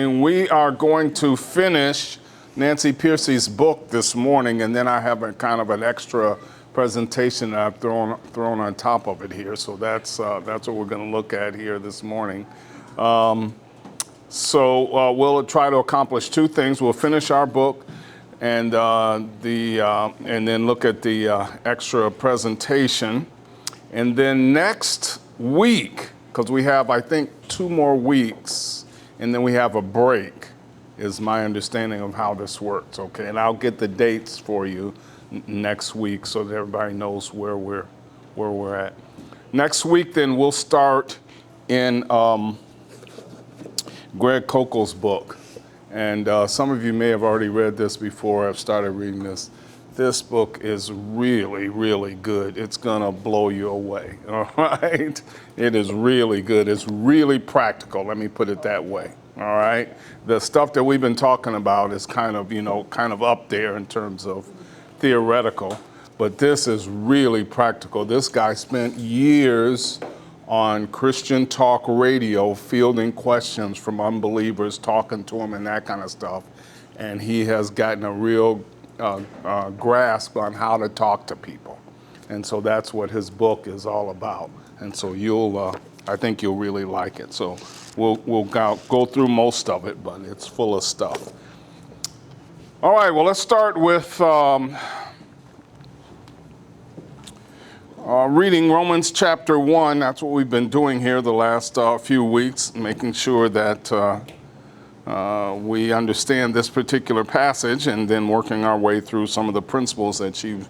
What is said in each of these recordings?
And we are going to finish Nancy Piercy's book this morning, and then I have a kind of an extra presentation that I've thrown on top of it here. So that's what we're going to look at here this morning. We'll try to accomplish two things. We'll finish our book, and then look at the extra presentation, and then next week, because we have, I think, 2 more weeks, and then we have a break, is my understanding of how this works, okay? And I'll get the dates for you next week so that everybody knows where we're at. Next week, then, we'll start in Greg Koukl's book. And some of you may have already read this before. I've started reading this. This book is really, really good. It's gonna blow you away, all right? It is really good. It's really practical, let me put it that way, all right? The stuff that we've been talking about is kind of up there in terms of theoretical, but this is really practical. This guy spent years on Christian talk radio fielding questions from unbelievers, talking to them and that kind of stuff, and he has gotten a real grasp on how to talk to people. And so that's what his book is all about. And so I think you'll really like it. So we'll go through most of it, but it's full of stuff. All right, well, let's start with reading Romans chapter 1. That's what we've been doing here the last few weeks, making sure that we understand this particular passage, and then working our way through some of the principles that you've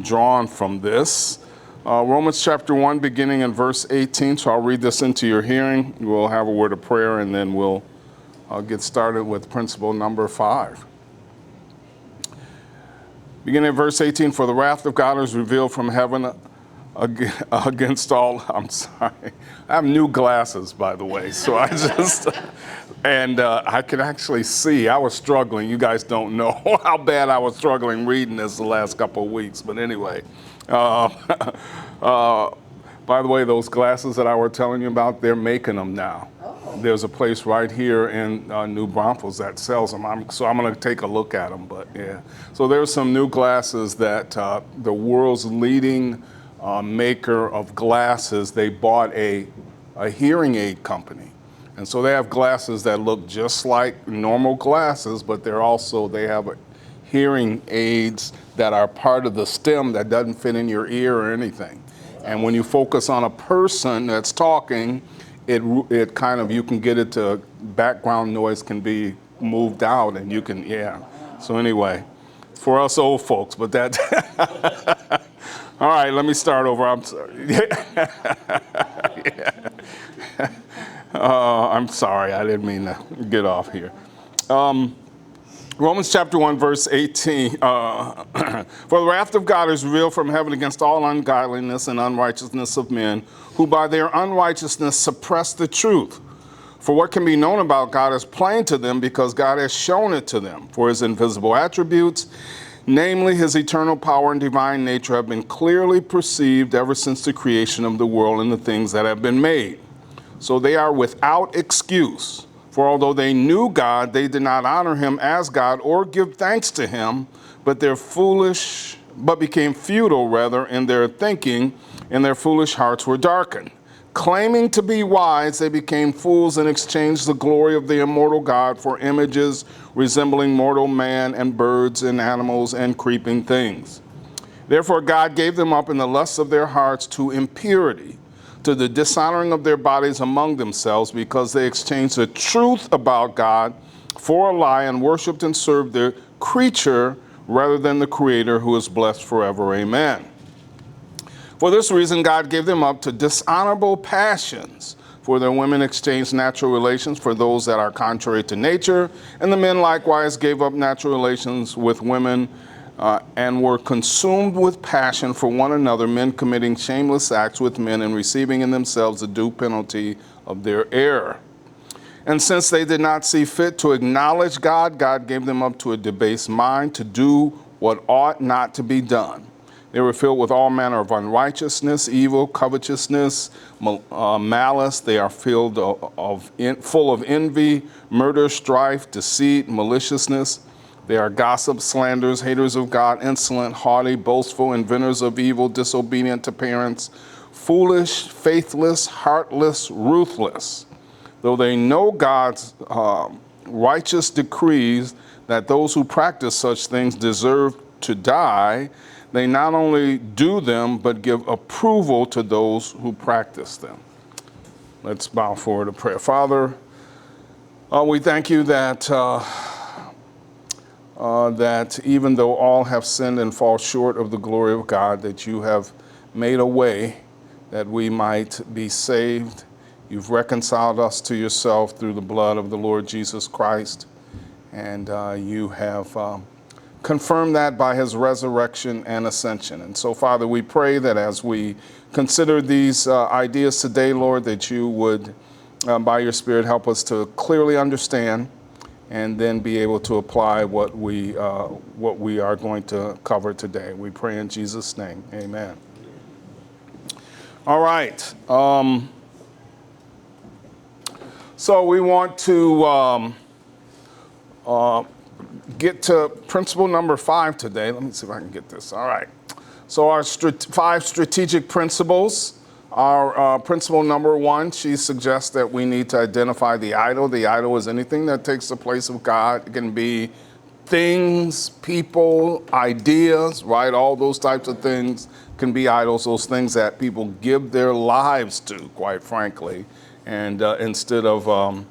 drawn from this. Romans chapter 1, beginning in verse 18. So I'll read this into your hearing. We'll have a word of prayer, and then we'll get started with principle number 5. Beginning in verse 18, for the wrath of God is revealed from heaven against all, I'm sorry, I have new glasses, by the way, so I just, and I can actually see. I was struggling. You guys don't know how bad I was struggling reading this the last couple of weeks, but anyway. By the way, those glasses that I was telling you about, they're making them now. Oh. There's a place right here in New Braunfels that sells them, so I'm going to take a look at them, but yeah. So there's some new glasses that the world's leading maker of glasses, they bought a hearing aid company. And so they have glasses that look just like normal glasses, but they have hearing aids that are part of the stem that doesn't fit in your ear or anything. And when you focus on a person that's talking, it kind of, you can get it to, background noise can be moved out, and you can, yeah. So anyway, for us old folks, but that, all right, let me start over. I'm sorry. Yeah. I'm sorry, I didn't mean to get off here. Romans chapter 1, verse 18. For the wrath of God is revealed from heaven against all ungodliness and unrighteousness of men, who by their unrighteousness suppress the truth. For what can be known about God is plain to them, because God has shown it to them. For his invisible attributes, namely his eternal power and divine nature, have been clearly perceived ever since the creation of the world and the things that have been made. So they are without excuse. For although they knew God, they did not honor him as God or give thanks to him, but became futile in their thinking, and their foolish hearts were darkened. Claiming to be wise, they became fools and exchanged the glory of the immortal God for images resembling mortal man and birds and animals and creeping things. Therefore God gave them up in the lusts of their hearts to impurity, to the dishonoring of their bodies among themselves, because they exchanged the truth about God for a lie and worshiped and served the creature rather than the Creator, who is blessed forever. Amen. For this reason, God gave them up to dishonorable passions. For their women exchanged natural relations for those that are contrary to nature, and the men likewise gave up natural relations with women and were consumed with passion for one another, men committing shameless acts with men and receiving in themselves the due penalty of their error. And since they did not see fit to acknowledge God, God gave them up to a debased mind to do what ought not to be done. They were filled with all manner of unrighteousness, evil, covetousness, malice. They are filled full of envy, murder, strife, deceit, maliciousness. They are gossips, slanderers, haters of God, insolent, haughty, boastful, inventors of evil, disobedient to parents, foolish, faithless, heartless, ruthless. Though they know God's righteous decrees that those who practice such things deserve to die, they not only do them, but give approval to those who practice them. Let's bow forward to prayer. Father, we thank you that that even though all have sinned and fall short of the glory of God, that you have made a way that we might be saved. You've reconciled us to yourself through the blood of the Lord Jesus Christ, and you have confirmed that by his resurrection and ascension. And so, Father, we pray that as we consider these ideas today, Lord, that you would, by your Spirit, help us to clearly understand and then be able to apply what we are going to cover today. We pray in Jesus' name. Amen. All right. So we want to get to principle number 5 today. Let me see if I can get this. All right. So our 5 strategic principles. Our principle number 1, she suggests that we need to identify the idol. The idol is anything that takes the place of God. It can be things, people, ideas, right? All those types of things can be idols, those things that people give their lives to, quite frankly, and instead of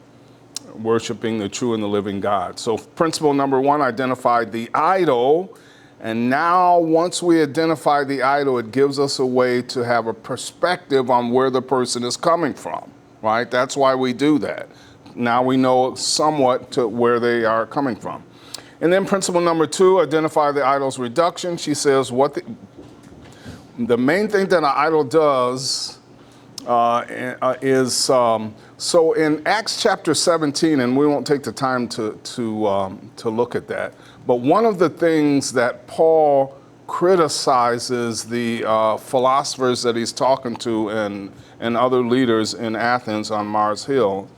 worshiping the true and the living God. So principle number 1, identify the idol. And now once we identify the idol, it gives us a way to have a perspective on where the person is coming from, right? That's why we do that. Now we know somewhat to where they are coming from. And then principle number 2, identify the idol's reduction. She says what the main thing that an idol does is, so in Acts chapter 17, and we won't take the time to look at that, but one of the things that Paul criticizes the philosophers that he's talking to and other leaders in Athens on Mars Hill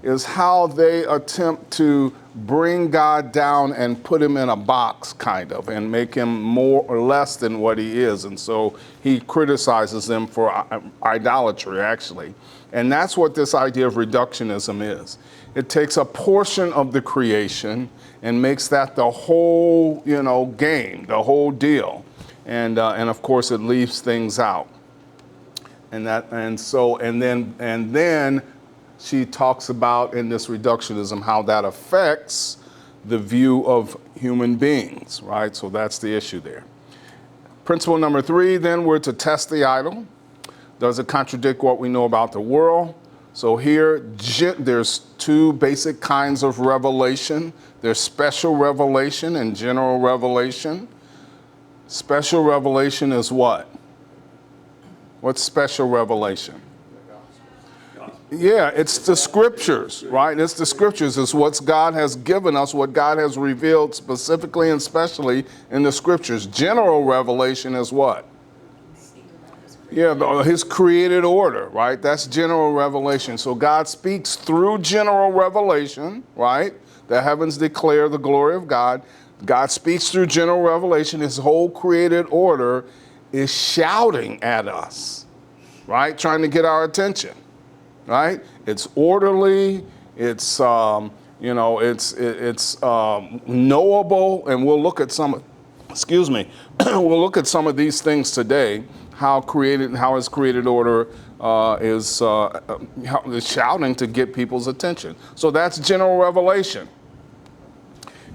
is how they attempt to bring God down and put him in a box, kind of, and make him more or less than what he is. And so he criticizes them for idolatry, actually. And that's what this idea of reductionism is. It takes a portion of the creation and makes that the whole, game, the whole deal. And of course it leaves things out. And then she talks about in this reductionism how that affects the view of human beings, right? So that's the issue there. Principle number 3, then we're to test the idol. Does it contradict what we know about the world? So here, there's 2 basic kinds of revelation. There's special revelation and general revelation. Special revelation is what? What's special revelation? Yeah, it's the scriptures, right? It's the scriptures. It's what God has given us, what God has revealed specifically and especially in the scriptures. General revelation is what? Yeah, his created order, right? That's general revelation. So God speaks through general revelation, right? The heavens declare the glory of God. God speaks through general revelation. His whole created order is shouting at us, right? Trying to get our attention, right? It's orderly. It's, knowable. And we'll look at we'll look at some of these things today. How his created order is shouting to get people's attention. So that's general revelation.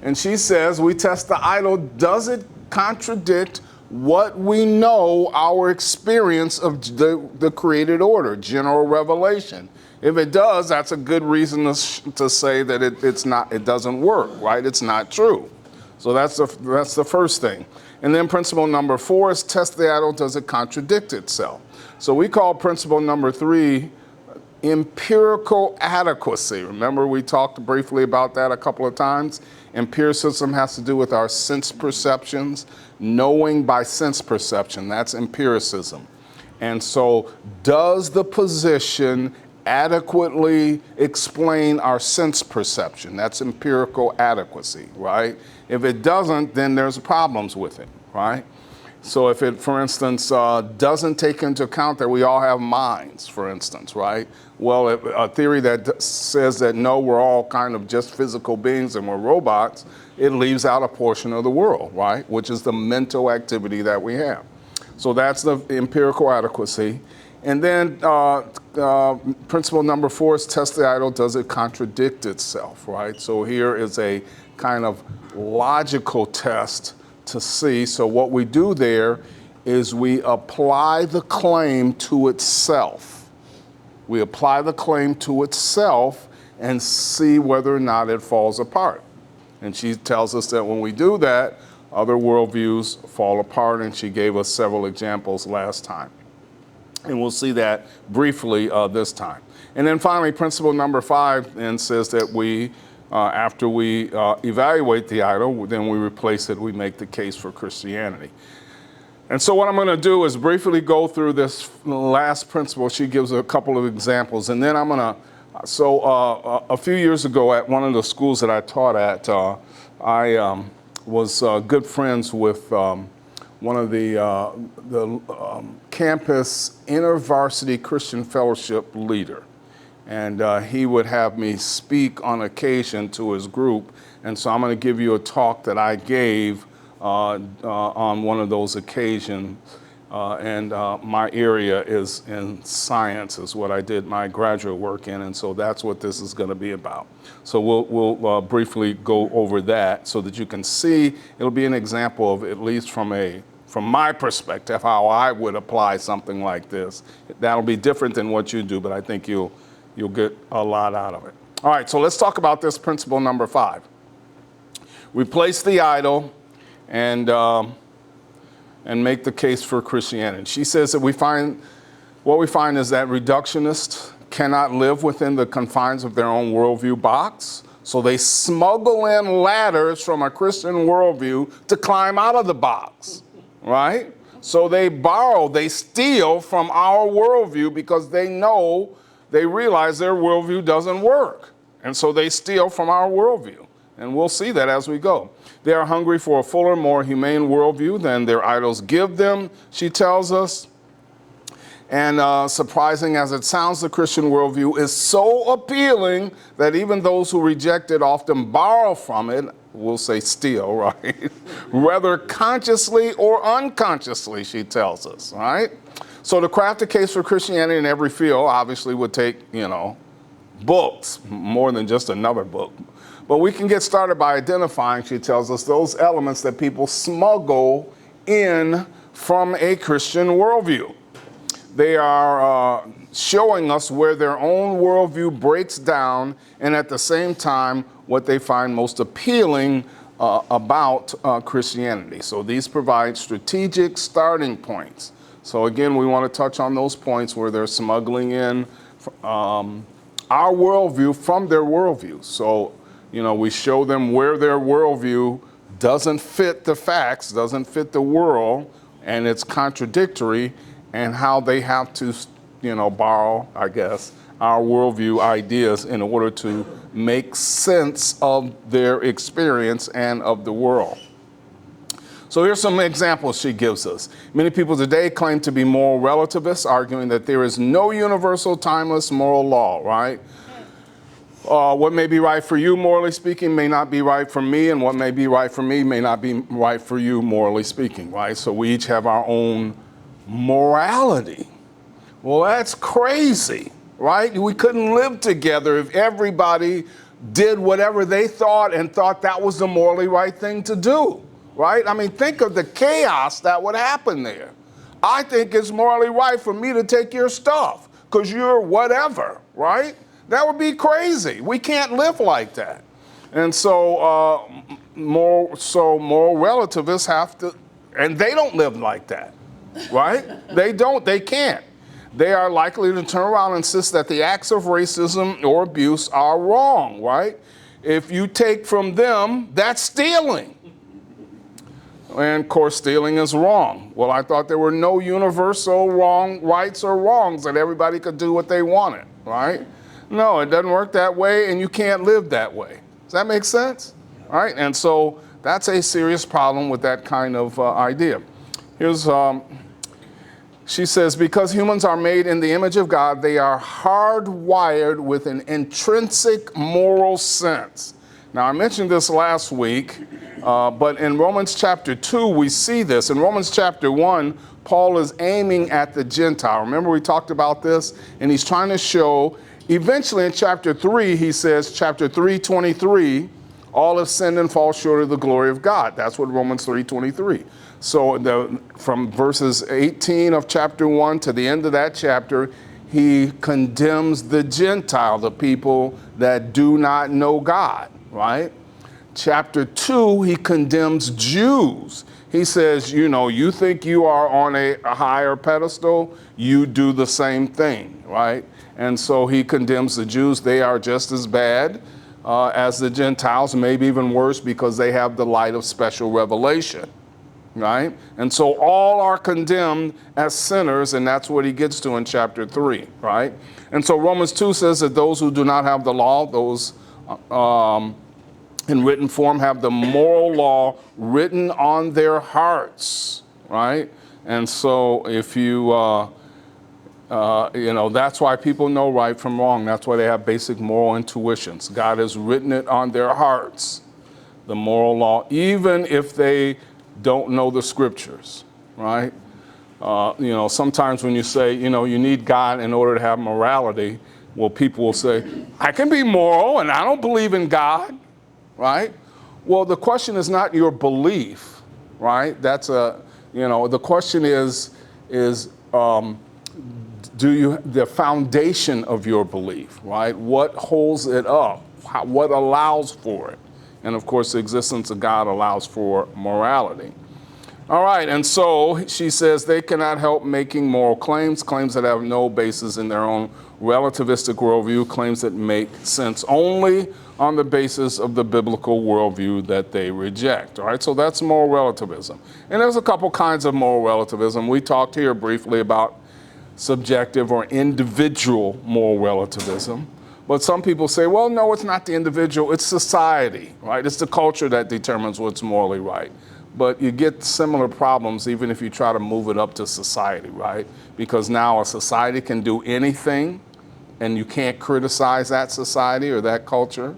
And she says, we test the idol. Does it contradict what we know, our experience of the created order, general revelation? If it does, that's a good reason to say that it doesn't work, right? It's not true. So that's the first thing. And then principle number 4 is test the idol. Does it contradict itself? So we call principle number 3 empirical adequacy. Remember, we talked briefly about that a couple of times. Empiricism has to do with our sense perceptions, knowing by sense perception. That's empiricism. And so, does the position adequately explain our sense perception? That's empirical adequacy, right? If it doesn't, then there's problems with it, right? So if it, for instance, doesn't take into account that we all have minds, for instance, right? Well, a theory that says that no, we're all kind of just physical beings and we're robots, it leaves out a portion of the world, right? Which is the mental activity that we have. So that's the empirical adequacy. And then principle number 4 is test the idol. Does it contradict itself, right? So here is a kind of logical test to see. So what we do there is we apply the claim to itself. We apply the claim to itself and see whether or not it falls apart. And she tells us that when we do that, other worldviews fall apart, and she gave us several examples last time. And we'll see that briefly this time. And then finally, principle number 5 then says that we after we evaluate the idol, then we replace it, we make the case for Christianity. And so what I'm going to do is briefly go through this last principle. She gives a couple of examples, and then I'm going to, a few years ago at one of the schools that I taught at, I was good friends with one of the campus InterVarsity Christian Fellowship leader. And he would have me speak on occasion to his group. And so I'm going to give you a talk that I gave on one of those occasions. My area is in science, is what I did my graduate work in. And so that's what this is going to be about. So we'll briefly go over that so that you can see. It'll be an example of, at least from my perspective, how I would apply something like this. That'll be different than what you do, but I think you'll get a lot out of it. All right, so let's talk about this principle number 5. Replace the idol and make the case for Christianity. She says that what we find is that reductionists cannot live within the confines of their own worldview box, so they smuggle in ladders from a Christian worldview to climb out of the box, right? So they steal from our worldview because they realize their worldview doesn't work. And so they steal from our worldview. And we'll see that as we go. They are hungry for a fuller, more humane worldview than their idols give them, she tells us. And surprising as it sounds, the Christian worldview is so appealing that even those who reject it often borrow from it. We'll say steal, right? Whether consciously or unconsciously, she tells us, right? So to craft a case for Christianity in every field obviously would take, books, more than just another book. But we can get started by identifying, she tells us, those elements that people smuggle in from a Christian worldview. They are showing us where their own worldview breaks down, and at the same time, what they find most appealing about Christianity. So these provide strategic starting points. So again, we want to touch on those points where they're smuggling in our worldview from their worldview. So, we show them where their worldview doesn't fit the facts, doesn't fit the world, and it's contradictory, and how they have to, borrow, I guess, our worldview ideas in order to make sense of their experience and of the world. So here's some examples she gives us. Many people today claim to be moral relativists, arguing that there is no universal, timeless moral law, right? What may be right for you, morally speaking, may not be right for me, and what may be right for me may not be right for you, morally speaking, right? So we each have our own morality. Well, that's crazy, right? We couldn't live together if everybody did whatever they thought and thought that was the morally right thing to do, right? I mean, think of the chaos that would happen there. I think it's morally right for me to take your stuff because you're whatever, right? That would be crazy. We can't live like that. And so moral relativists have to, and they don't live like that, right? They can't. they are likely to turn around and insist that the acts of racism or abuse are wrong, right? If you take from them, that's stealing. And of course, stealing is wrong. Well, I thought there were no universal wrong rights or wrongs, that everybody could do what they wanted, right? No, it doesn't work that way, and you can't live that way. Does that make sense? All right, and so that's a serious problem with that kind of idea. Here's, she says, because humans are made in the image of God, they are hardwired with an intrinsic moral sense. Now, I mentioned this last week, but in Romans chapter 2, we see this. In Romans chapter 1, Paul is aiming at the Gentile. Remember, we talked about this, and he's trying to show, eventually in chapter 3, he says, chapter 3:23, all have sinned and fall short of the glory of God. That's what Romans 3:23. So from verses 18 of chapter 1 to the end of that chapter, he condemns the Gentile, the people that do not know God, right? Chapter 2, he condemns Jews. He says, you know, you think you are on a higher pedestal, you do the same thing, right? And so he condemns the Jews. They are just as bad as the Gentiles, maybe even worse, because they have the light of special revelation, right? And so all are condemned as sinners, and that's what he gets to in chapter 3, right? And so Romans 2 says that those who do not have the law, those in written form, have the moral law written on their hearts, right? And so if you, you know, that's why people know right from wrong. That's why they have basic moral intuitions. God has written it on their hearts, the moral law, even if they don't know the scriptures, right? You know, sometimes when you say, you know, you need God in order to have morality, well, people will say, I can be moral and I don't believe in God, right? Well, the question is not your belief, right? That's a, you know, the question is do you, the foundation of your belief, right? What holds it up? What allows for it? And of course, the existence of God allows for morality. All right, and so she says they cannot help making moral claims, claims that have no basis in their own relativistic worldview, claims that make sense only on the basis of the biblical worldview that they reject. All right, so that's moral relativism. And there's a couple kinds of moral relativism. We talked here briefly about subjective or individual moral relativism. But some people say, well, no, it's not the individual, it's society, right? It's the culture that determines what's morally right. But you get similar problems even if you try to move it up to society, right? Because now a society can do anything and you can't criticize that society or that culture.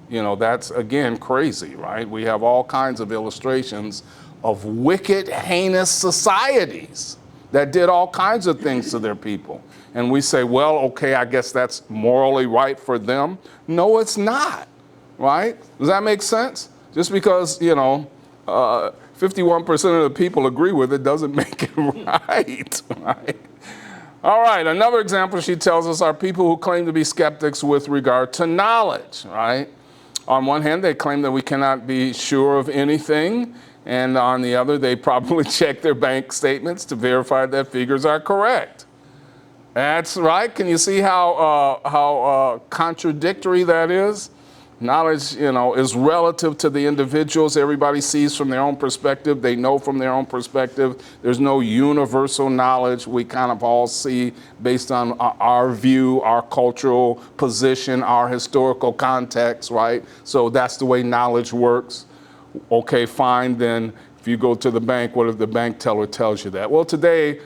You know, that's, again, crazy, right? We have all kinds of illustrations of wicked, heinous societies that did all kinds of things to their people. And we say, well, okay, I guess that's morally right for them. No, it's not, right? Does that make sense? Just because, you know, 51% of the people agree with it doesn't make it right, right? All right, another example she tells us are people who claim to be skeptics with regard to knowledge, right? On one hand, they claim that we cannot be sure of anything, and on the other, they probably check their bank statements to verify that figures are correct. That's right. Can you see how contradictory that is? Knowledge, you know, is relative to the individuals. Everybody sees from their own perspective. They know from their own perspective. There's no universal knowledge. We kind of all see based on our view, our cultural position, our historical context, right? So that's the way knowledge works. Okay, fine, then if you go to the bank, what if the bank teller tells you that? Well, today,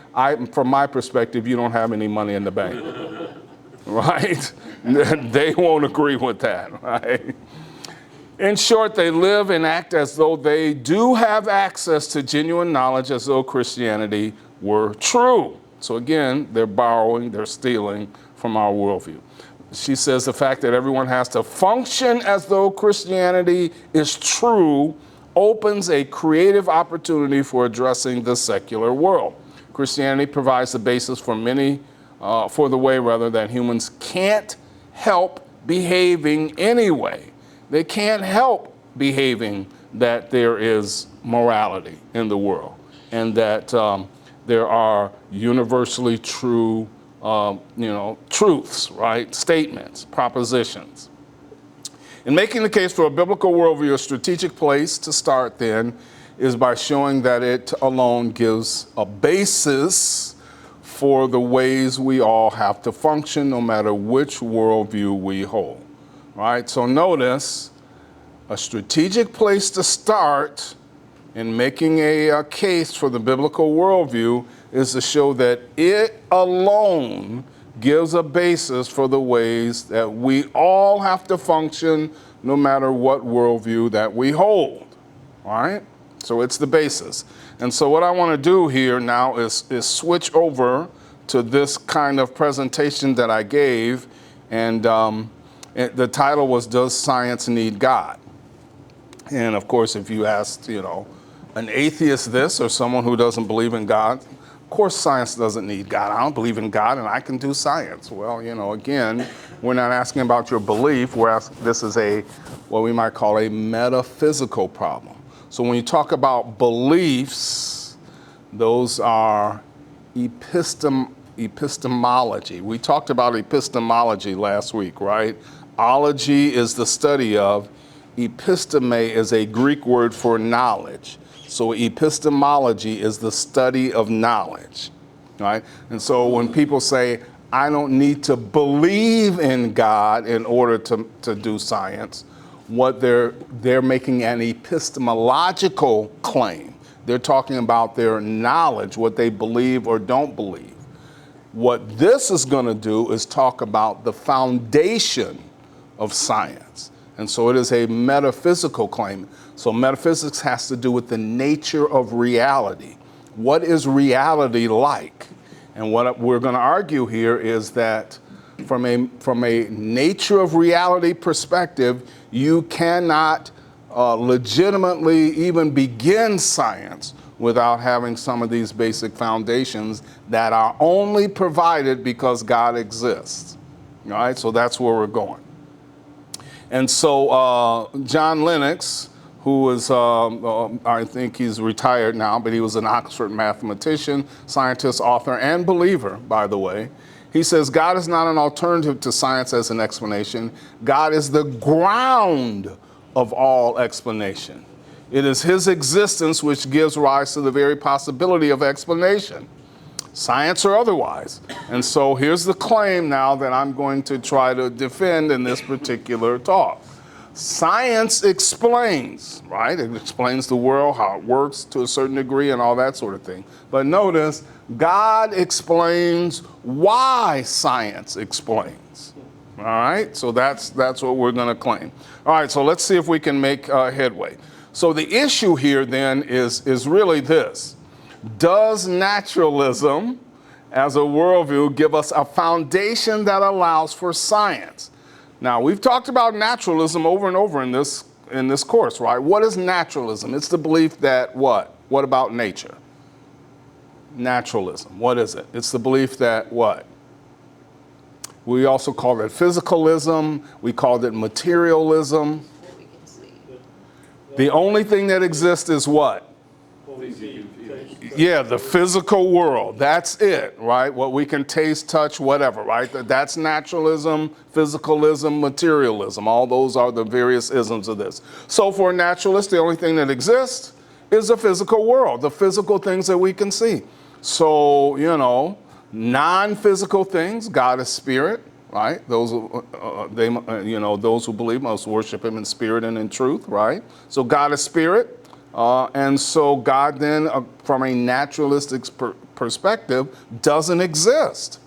from my perspective, you don't have any money in the bank, right? They won't agree with that, right? In short, they live and act as though they do have access to genuine knowledge, as though Christianity were true. So again, they're borrowing, they're stealing from our worldview. She says the fact that everyone has to function as though Christianity is true opens a creative opportunity for addressing the secular world. Christianity provides the basis for for the way that humans can't help behaving anyway. They can't help behaving that there is morality in the world and that there are universally true truths, right? Statements, propositions. In making the case for a biblical worldview, a strategic place to start then is by showing that it alone gives a basis for the ways we all have to function, no matter which worldview we hold, right? So notice, a strategic place to start in making a case for the biblical worldview is to show that it alone gives a basis for the ways that we all have to function, no matter what worldview that we hold, all right? So it's the basis. And so what I want to do here now is switch over to this kind of presentation that I gave, and the title was, Does Science Need God? And of course, if you asked, an atheist this or someone who doesn't believe in God, of course science doesn't need God. I don't believe in God and I can do science. Well, again, we're not asking about your belief. This is what we might call a metaphysical problem. So when you talk about beliefs, those are epistemology. We talked about epistemology last week, right? Ology is the study of. Episteme is a Greek word for knowledge. So epistemology is the study of knowledge, right? And so when people say, I don't need to believe in God in order to do science, what they're making an epistemological claim. They're talking about their knowledge, what they believe or don't believe. What this is going to do is talk about the foundation of science. And so it is a metaphysical claim. So metaphysics has to do with the nature of reality. What is reality like? And what we're going to argue here is that from a nature of reality perspective, you cannot legitimately even begin science without having some of these basic foundations that are only provided because God exists. All right, so that's where we're going. And so John Lennox, who is, I think he's retired now, but he was an Oxford mathematician, scientist, author, and believer, by the way. He says, God is not an alternative to science as an explanation. God is the ground of all explanation. It is his existence which gives rise to the very possibility of explanation, science or otherwise. And so here's the claim now that I'm going to try to defend in this particular talk. Science explains, right? It explains the world, how it works to a certain degree and all that sort of thing. But notice, God explains why science explains. All right, so that's what we're going to claim. All right, so let's see if we can make headway. So the issue here then is really this. Does naturalism as a worldview give us a foundation that allows for science? Now, we've talked about naturalism over and over in this course, right? What is naturalism? It's the belief that what? What about nature? Naturalism, what is it? It's the belief that what? We also call it physicalism. We called it materialism. The only thing that exists is what? Yeah, the physical world. That's it, right? What we can taste, touch, whatever, right? That's naturalism, physicalism, materialism. All those are the various isms of this. So for a naturalist, the only thing that exists is the physical world, the physical things that we can see. So, non-physical things, God is spirit, right? Those who believe must worship him in spirit and in truth, right? So God is spirit. And so God then, from a naturalistic perspective, doesn't exist,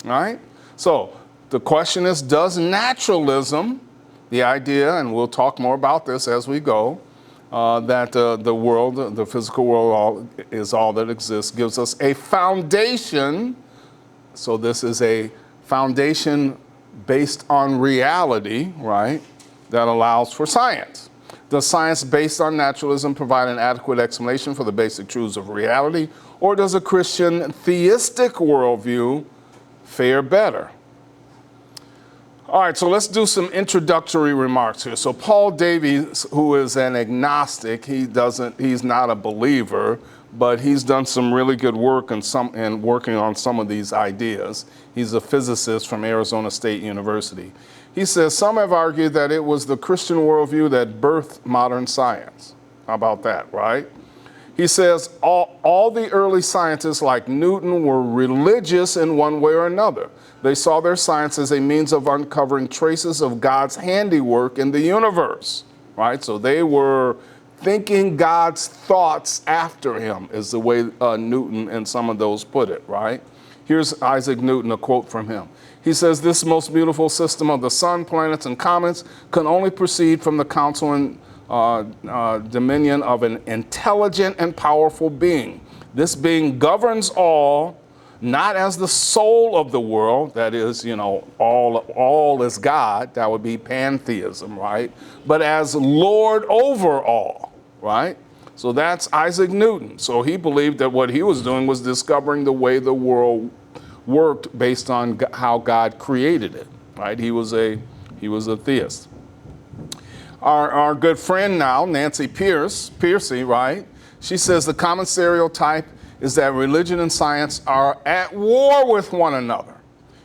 right? So the question is, does naturalism, the idea, and we'll talk more about this as we go, that the world, the physical world is all that exists, gives us a foundation. So this is a foundation based on reality, right, that allows for science. Does science based on naturalism provide an adequate explanation for the basic truths of reality, or does a Christian theistic worldview fare better? All right, so let's do some introductory remarks here. So Paul Davies, who is an agnostic, he's not a believer, but he's done some really good work and working on some of these ideas. He's a physicist from Arizona State University. He says some have argued that it was the Christian worldview that birthed modern science. How about that, right? He says all the early scientists like Newton were religious in one way or another. They saw their science as a means of uncovering traces of God's handiwork in the universe, right? So they were thinking God's thoughts after him, is the way Newton and some of those put it, right? Here's Isaac Newton, a quote from him. He says, "This most beautiful system of the sun, planets, and comets can only proceed from the counsel and dominion of an intelligent and powerful being. This being governs all, not as the soul of the world, that is, all is God, that would be pantheism, right? But as Lord over all, right? So that's Isaac Newton. So he believed that what he was doing was discovering the way the world worked based on how God created it, right? He was a theist. Our good friend now, Nancy Piercy, right? She says the common stereotype is that religion and science are at war with one another.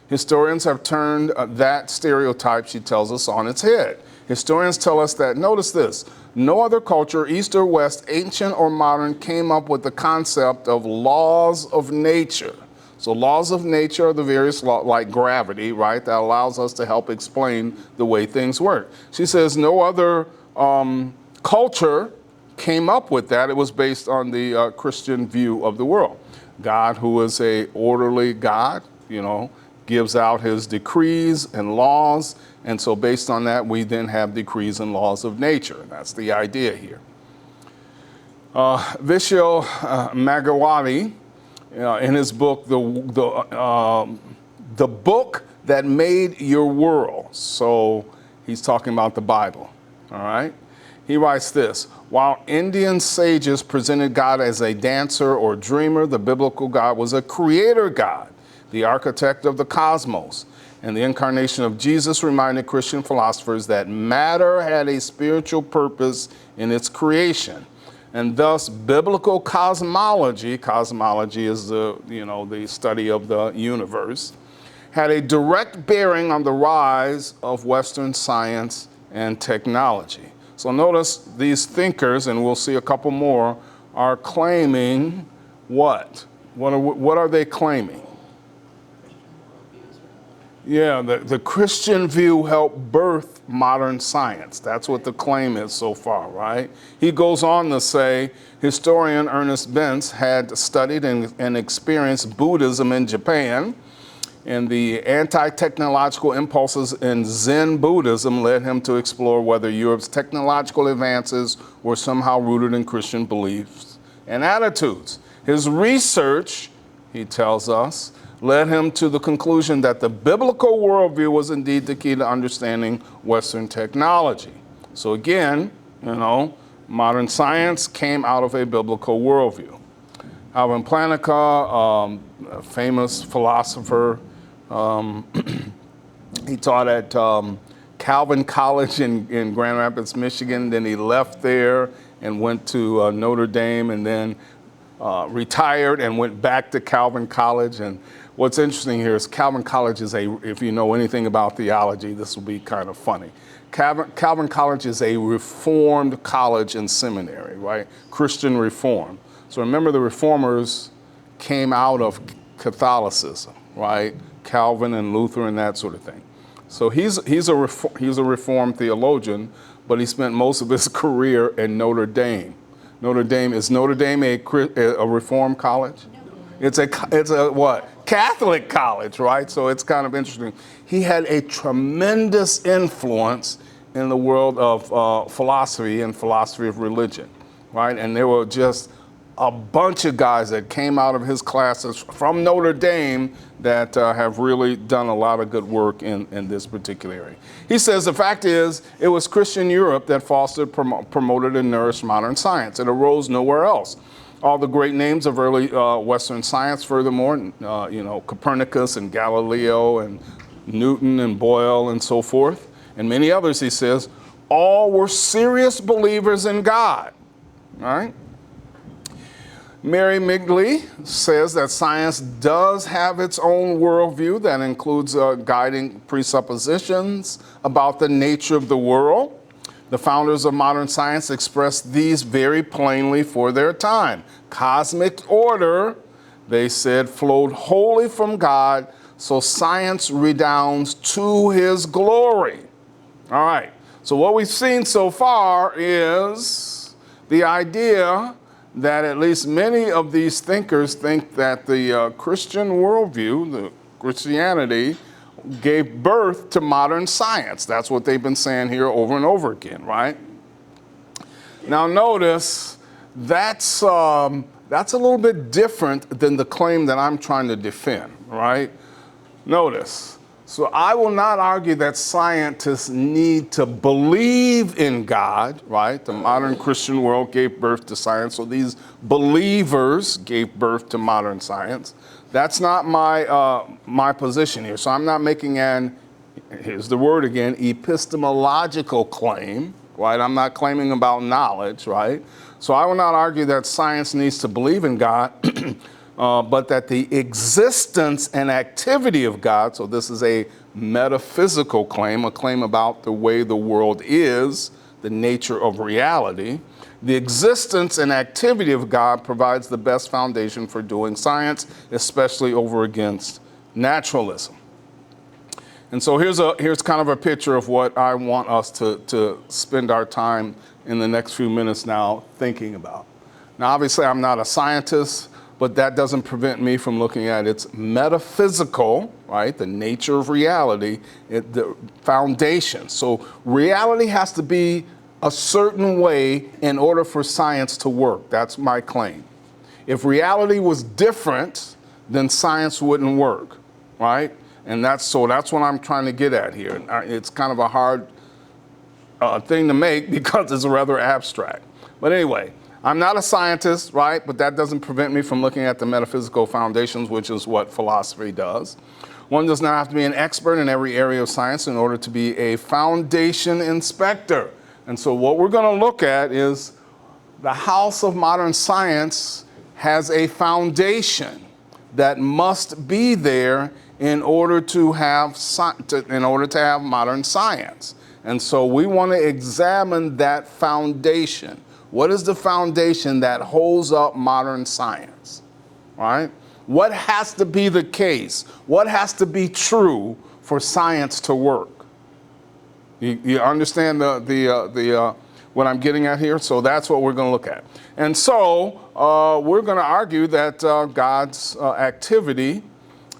Historians have turned that stereotype, she tells us, on its head. Historians tell us that, notice this, no other culture, East or West, ancient or modern, came up with the concept of laws of nature. So laws of nature are the various laws, like gravity, right, that allows us to help explain the way things work. She says no other culture came up with that. It was based on the Christian view of the world. God, who is a orderly God, gives out his decrees and laws. And so based on that, we then have decrees and laws of nature. That's the idea here. Vishal Magawati, in his book, the book that made your world. So he's talking about the Bible, all right? He writes this: while Indian sages presented God as a dancer or dreamer, the biblical God was a creator God, the architect of the cosmos. And the incarnation of Jesus reminded Christian philosophers that matter had a spiritual purpose in its creation. And thus, biblical cosmology is the study of the universe, had a direct bearing on the rise of Western science and technology. So notice these thinkers, and we'll see a couple more, are claiming what? What are they claiming? Yeah, the Christian view helped birth modern science. That's what the claim is so far, right? He goes on to say, historian Ernest Bentz had studied and experienced Buddhism in Japan, and the anti-technological impulses in Zen Buddhism led him to explore whether Europe's technological advances were somehow rooted in Christian beliefs and attitudes. His research, he tells us, led him to the conclusion that the biblical worldview was indeed the key to understanding Western technology. So again, modern science came out of a biblical worldview. Alvin Plantinga, a famous philosopher, he taught at Calvin College in Grand Rapids, Michigan. Then he left there and went to Notre Dame, and then retired and went back to Calvin College. And what's interesting here is Calvin College is if you know anything about theology, this will be kind of funny. Calvin College is a reformed college and seminary, right? Christian reform. So remember, the reformers came out of Catholicism, right? Calvin and Luther and that sort of thing. So he's a reformed theologian, but he spent most of his career in Notre Dame. Is Notre Dame a reformed college? No. It's a what? Catholic college, right? So it's kind of interesting. He had a tremendous influence in the world of philosophy and philosophy of religion, right? And there were just a bunch of guys that came out of his classes from Notre Dame that have really done a lot of good work in this particular area. He says the fact is, it was Christian Europe that fostered, promoted, and nourished modern science. It arose nowhere else. All the great names of early Western science, furthermore, Copernicus and Galileo and Newton and Boyle and so forth, and many others, he says, all were serious believers in God, all right? Mary Migley says that science does have its own worldview that includes guiding presuppositions about the nature of the world. The founders of modern science expressed these very plainly for their time. Cosmic order, they said, flowed wholly from God, so science redounds to his glory. All right, so what we've seen so far is the idea that at least many of these thinkers think that the Christian worldview, the Christianity, gave birth to modern science. That's what they've been saying here over and over again, right? Now notice, that's a little bit different than the claim that I'm trying to defend, right? Notice, so I will not argue that scientists need to believe in God, right? The modern Christian world gave birth to science, so these believers gave birth to modern science. That's not my position here. So I'm not making here's the word again, epistemological claim, right? I'm not claiming about knowledge, right? So I will not argue that science needs to believe in God, but that the existence and activity of God, so this is a metaphysical claim, a claim about the way the world is, the nature of reality. The existence and activity of God provides the best foundation for doing science, especially over against naturalism. And so here's kind of a picture of what I want us to spend our time in the next few minutes now thinking about. Now, obviously, I'm not a scientist, but that doesn't prevent me from looking at its metaphysical, right, the nature of reality, the foundation. So reality has to be a certain way in order for science to work. That's my claim. If reality was different, then science wouldn't work, right? And that's what I'm trying to get at here. It's kind of a hard thing to make because it's rather abstract. But anyway, I'm not a scientist, right? But that doesn't prevent me from looking at the metaphysical foundations, which is what philosophy does. One does not have to be an expert in every area of science in order to be a foundation inspector. And so what we're going to look at is the house of modern science has a foundation that must be there in order to have modern science. And so we want to examine that foundation. What is the foundation that holds up modern science, right? What has to be the case? What has to be true for science to work? You understand what I'm getting at here? So that's what we're going to look at. And so we're going to argue that God's activity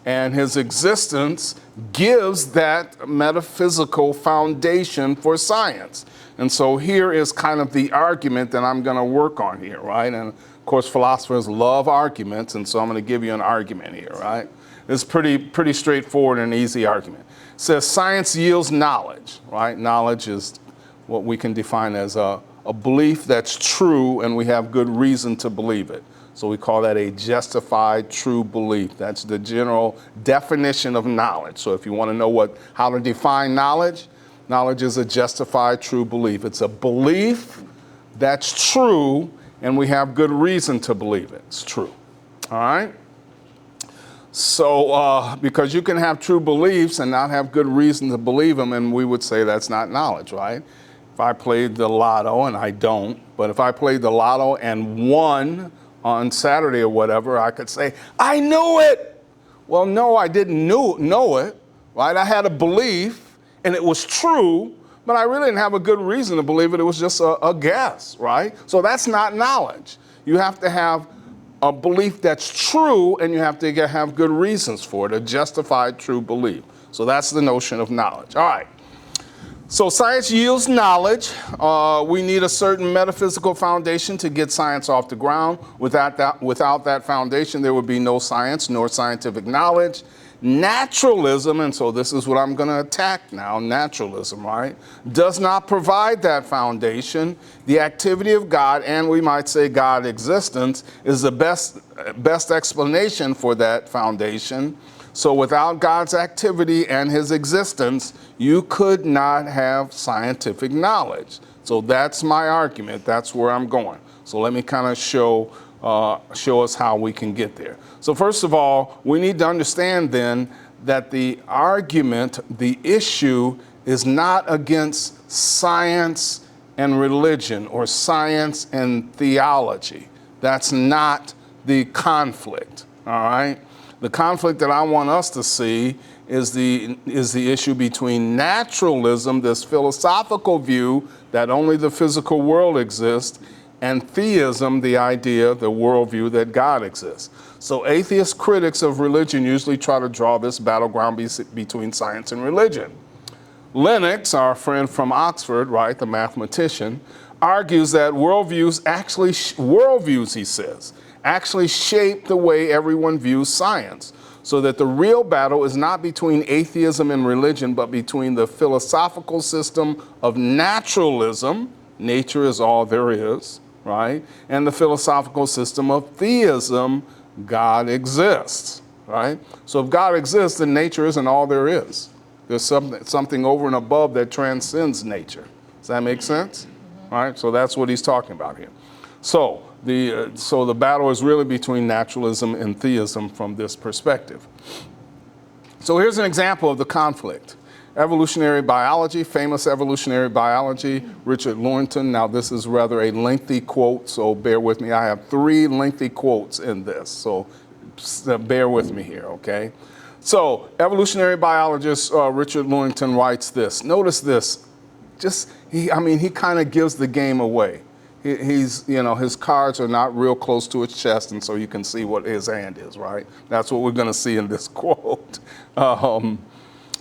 and his existence gives that metaphysical foundation for science. And so here is kind of the argument that I'm going to work on here, right? And of course, philosophers love arguments, and so I'm going to give you an argument here, right? It's pretty straightforward and easy argument. It says science yields knowledge, right? Knowledge is what we can define as a belief that's true, and we have good reason to believe it. So we call that a justified true belief. That's the general definition of knowledge. So if you want to know how to define knowledge, knowledge is a justified true belief. It's a belief that's true, and we have good reason to believe it. It's true. All right? So because you can have true beliefs and not have good reason to believe them, and we would say that's not knowledge, right? If I played the lotto, and I don't, but if I played the lotto and won on Saturday or whatever, I could say, I knew it. Well, no, I didn't know it, right? I had a belief, and it was true, but I really didn't have a good reason to believe it. It was just a guess, right? So that's not knowledge. You have to have a belief that's true, and you have to have good reasons for it, a justified true belief. So that's the notion of knowledge. All right. So science yields knowledge. We need a certain metaphysical foundation to get science off the ground. Without that foundation, there would be no science nor scientific knowledge. Naturalism, and so this is what I'm going to attack now, naturalism, right, does not provide that foundation. The activity of God, and we might say God's existence, is the best explanation for that foundation. So without God's activity and his existence, you could not have scientific knowledge. So that's my argument. That's where I'm going. So let me kind of show show us how we can get there. So first of all, we need to understand then that the argument, the issue, is not against science and religion or science and theology. That's not the conflict, all right? The conflict that I want us to see is the issue between naturalism, this philosophical view that only the physical world exists, and theism, the idea, the worldview that God exists. So atheist critics of religion usually try to draw this battleground between science and religion. Lennox, our friend from Oxford, right, the mathematician, argues that worldviews, he says, actually shape the way everyone views science, so that the real battle is not between atheism and religion, but between the philosophical system of naturalism, nature is all there is, right, and the philosophical system of theism, God exists, right? So if God exists, then nature isn't all there is. There's something over and above that transcends nature. Does that make sense? Mm-hmm. All right, so that's what he's talking about here. So the battle is really between naturalism and theism from this perspective. So here's an example of the conflict. Evolutionary biology, famous evolutionary biology, Richard Lewontin. Now this is rather a lengthy quote, so bear with me. I have 3 lengthy quotes in this, so bear with me here, okay? So evolutionary biologist Richard Lewontin writes this. Notice this. He kind of gives the game away. He's, his cards are not real close to his chest, and so you can see what his hand is, right? That's what we're going to see in this quote.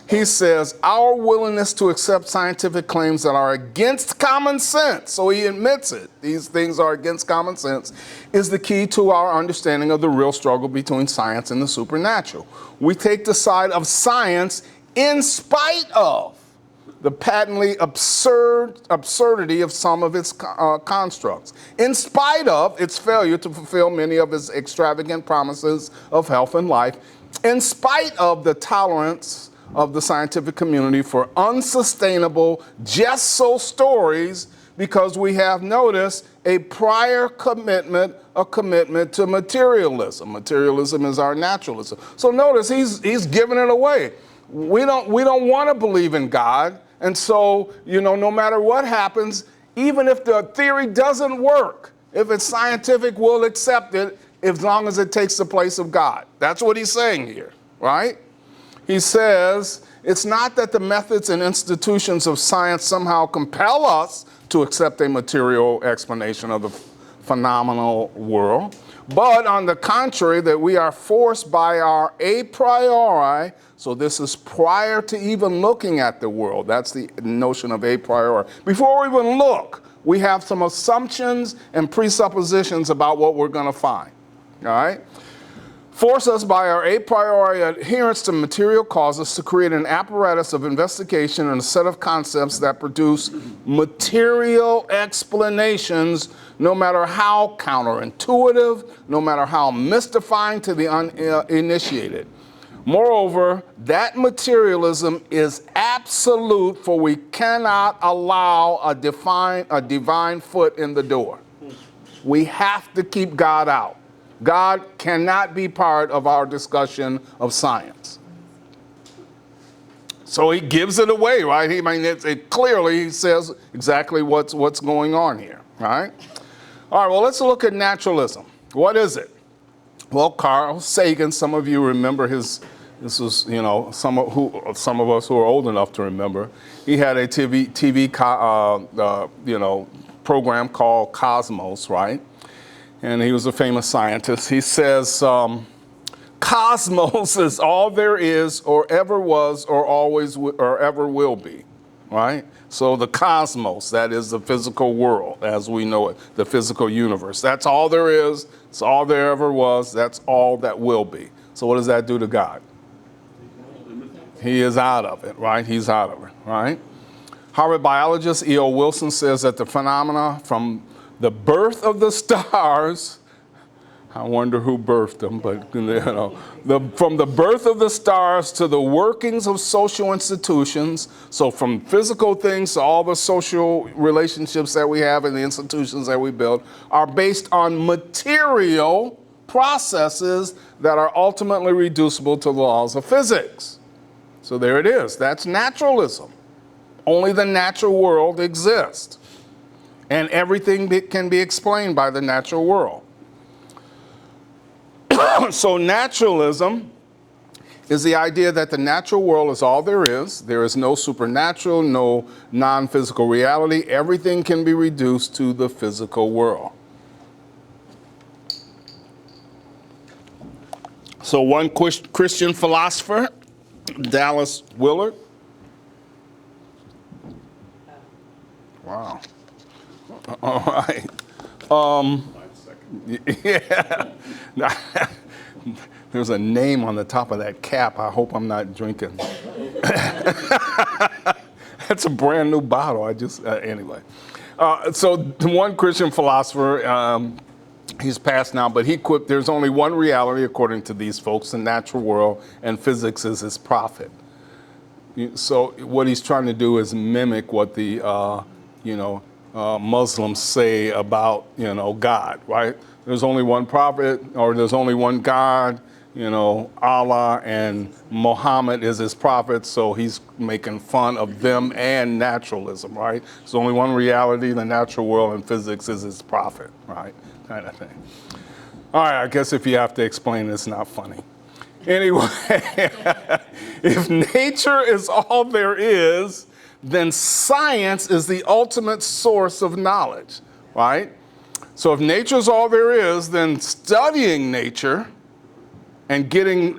He says, our willingness to accept scientific claims that are against common sense, so he admits it, these things are against common sense, is the key to our understanding of the real struggle between science and the supernatural. We take the side of science in spite of the patently absurdity of some of its constructs, in spite of its failure to fulfill many of its extravagant promises of health and life, in spite of the tolerance of the scientific community for unsustainable just-so stories, because we have noticed a prior commitment to materialism. Materialism is our naturalism. So notice he's giving it away. We don't want to believe in God, and so no matter what happens, even if the theory doesn't work, if it's scientific, we'll accept it as long as it takes the place of God. That's what he's saying here, right? He says, it's not that the methods and institutions of science somehow compel us to accept a material explanation of the phenomenal world, but on the contrary, that we are forced by our a priori, so this is prior to even looking at the world. That's the notion of a priori. Before we even look, we have some assumptions and presuppositions about what we're going to find, all right? Force us by our a priori adherence to material causes to create an apparatus of investigation and a set of concepts that produce material explanations, no matter how counterintuitive, no matter how mystifying to the uninitiated. Moreover, that materialism is absolute, for we cannot allow a divine foot in the door. We have to keep God out. God cannot be part of our discussion of science. So he gives it away, right? Clearly he says exactly what's going on here, right? All right, well, let's look at naturalism. What is it? Well, Carl Sagan, some of you remember this was, some of us who are old enough to remember. He had a TV program called Cosmos, right? And he was a famous scientist. He says, cosmos is all there is or ever was or always or ever will be, right? So the cosmos, that is the physical world as we know it, the physical universe. That's all there is. It's all there ever was. That's all that will be. So what does that do to God? He is out of it, right? He's out of it, right? Harvard biologist E.O. Wilson says that the phenomena from the birth of the stars I wonder who birthed them, but from the birth of the stars to the workings of social institutions, so from physical things to all the social relationships that we have and the institutions that we build, are based on material processes that are ultimately reducible to the laws of physics. So there it is. That's naturalism. Only the natural world exists, and everything can be explained by the natural world. So naturalism is the idea that the natural world is all there is. There is no supernatural, no non-physical reality. Everything can be reduced to the physical world. So one Christian philosopher, Dallas Willard. Wow. All right. Yeah. There's a name on the top of that cap. I hope I'm not drinking. That's a brand new bottle. Anyway. So one Christian philosopher, he's passed now, but he quipped, there's only one reality according to these folks, the natural world, and physics is his prophet. So what he's trying to do is mimic what the, Muslims say about, God, right? There's only one prophet, or there's only one God, Allah, and Muhammad is his prophet, so he's making fun of them and naturalism, right? There's only one reality, the natural world, and physics is his prophet, right? Kind of thing. All right, I guess if you have to explain it, it's not funny. Anyway, if nature is all there is, then science is the ultimate source of knowledge, right? So if nature is all there is, then studying nature and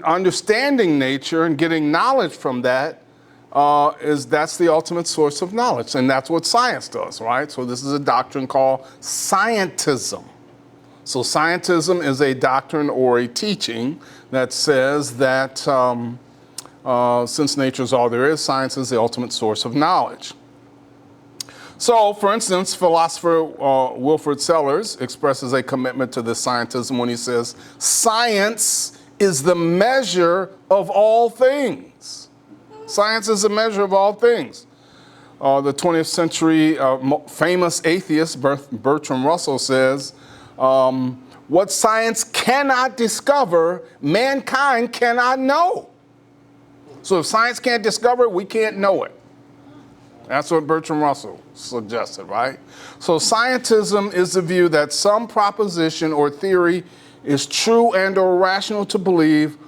understanding nature and getting knowledge from that, that's the ultimate source of knowledge. And that's what science does, right? So this is a doctrine called scientism. So scientism is a doctrine or a teaching that says that since nature is all there is, science is the ultimate source of knowledge. So, for instance, philosopher Wilfrid Sellers expresses a commitment to this scientism when he says, science is the measure of all things. Science is the measure of all things. The 20th century famous atheist Bertrand Russell says, what science cannot discover, mankind cannot know. So if science can't discover it, we can't know it. That's what Bertrand Russell suggested, right? So scientism is the view that some proposition or theory is true and or rational to believe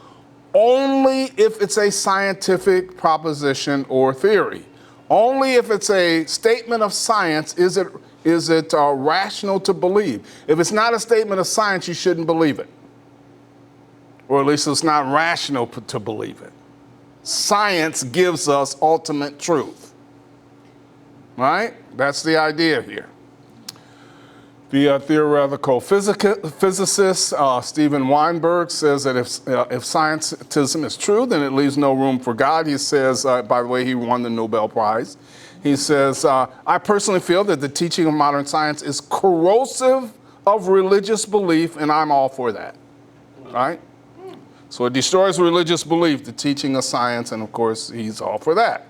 only if it's a scientific proposition or theory. Only if it's a statement of science is it rational to believe. If it's not a statement of science, you shouldn't believe it. Or at least it's not rational to believe it. Science gives us ultimate truth. Right? That's the idea here. The theoretical physicist Steven Weinberg says that if scientism is true, then it leaves no room for God. He says, by the way, he won the Nobel Prize. He says, I personally feel that the teaching of modern science is corrosive of religious belief, and I'm all for that. Right? So it destroys religious belief, the teaching of science, and of course, he's all for that.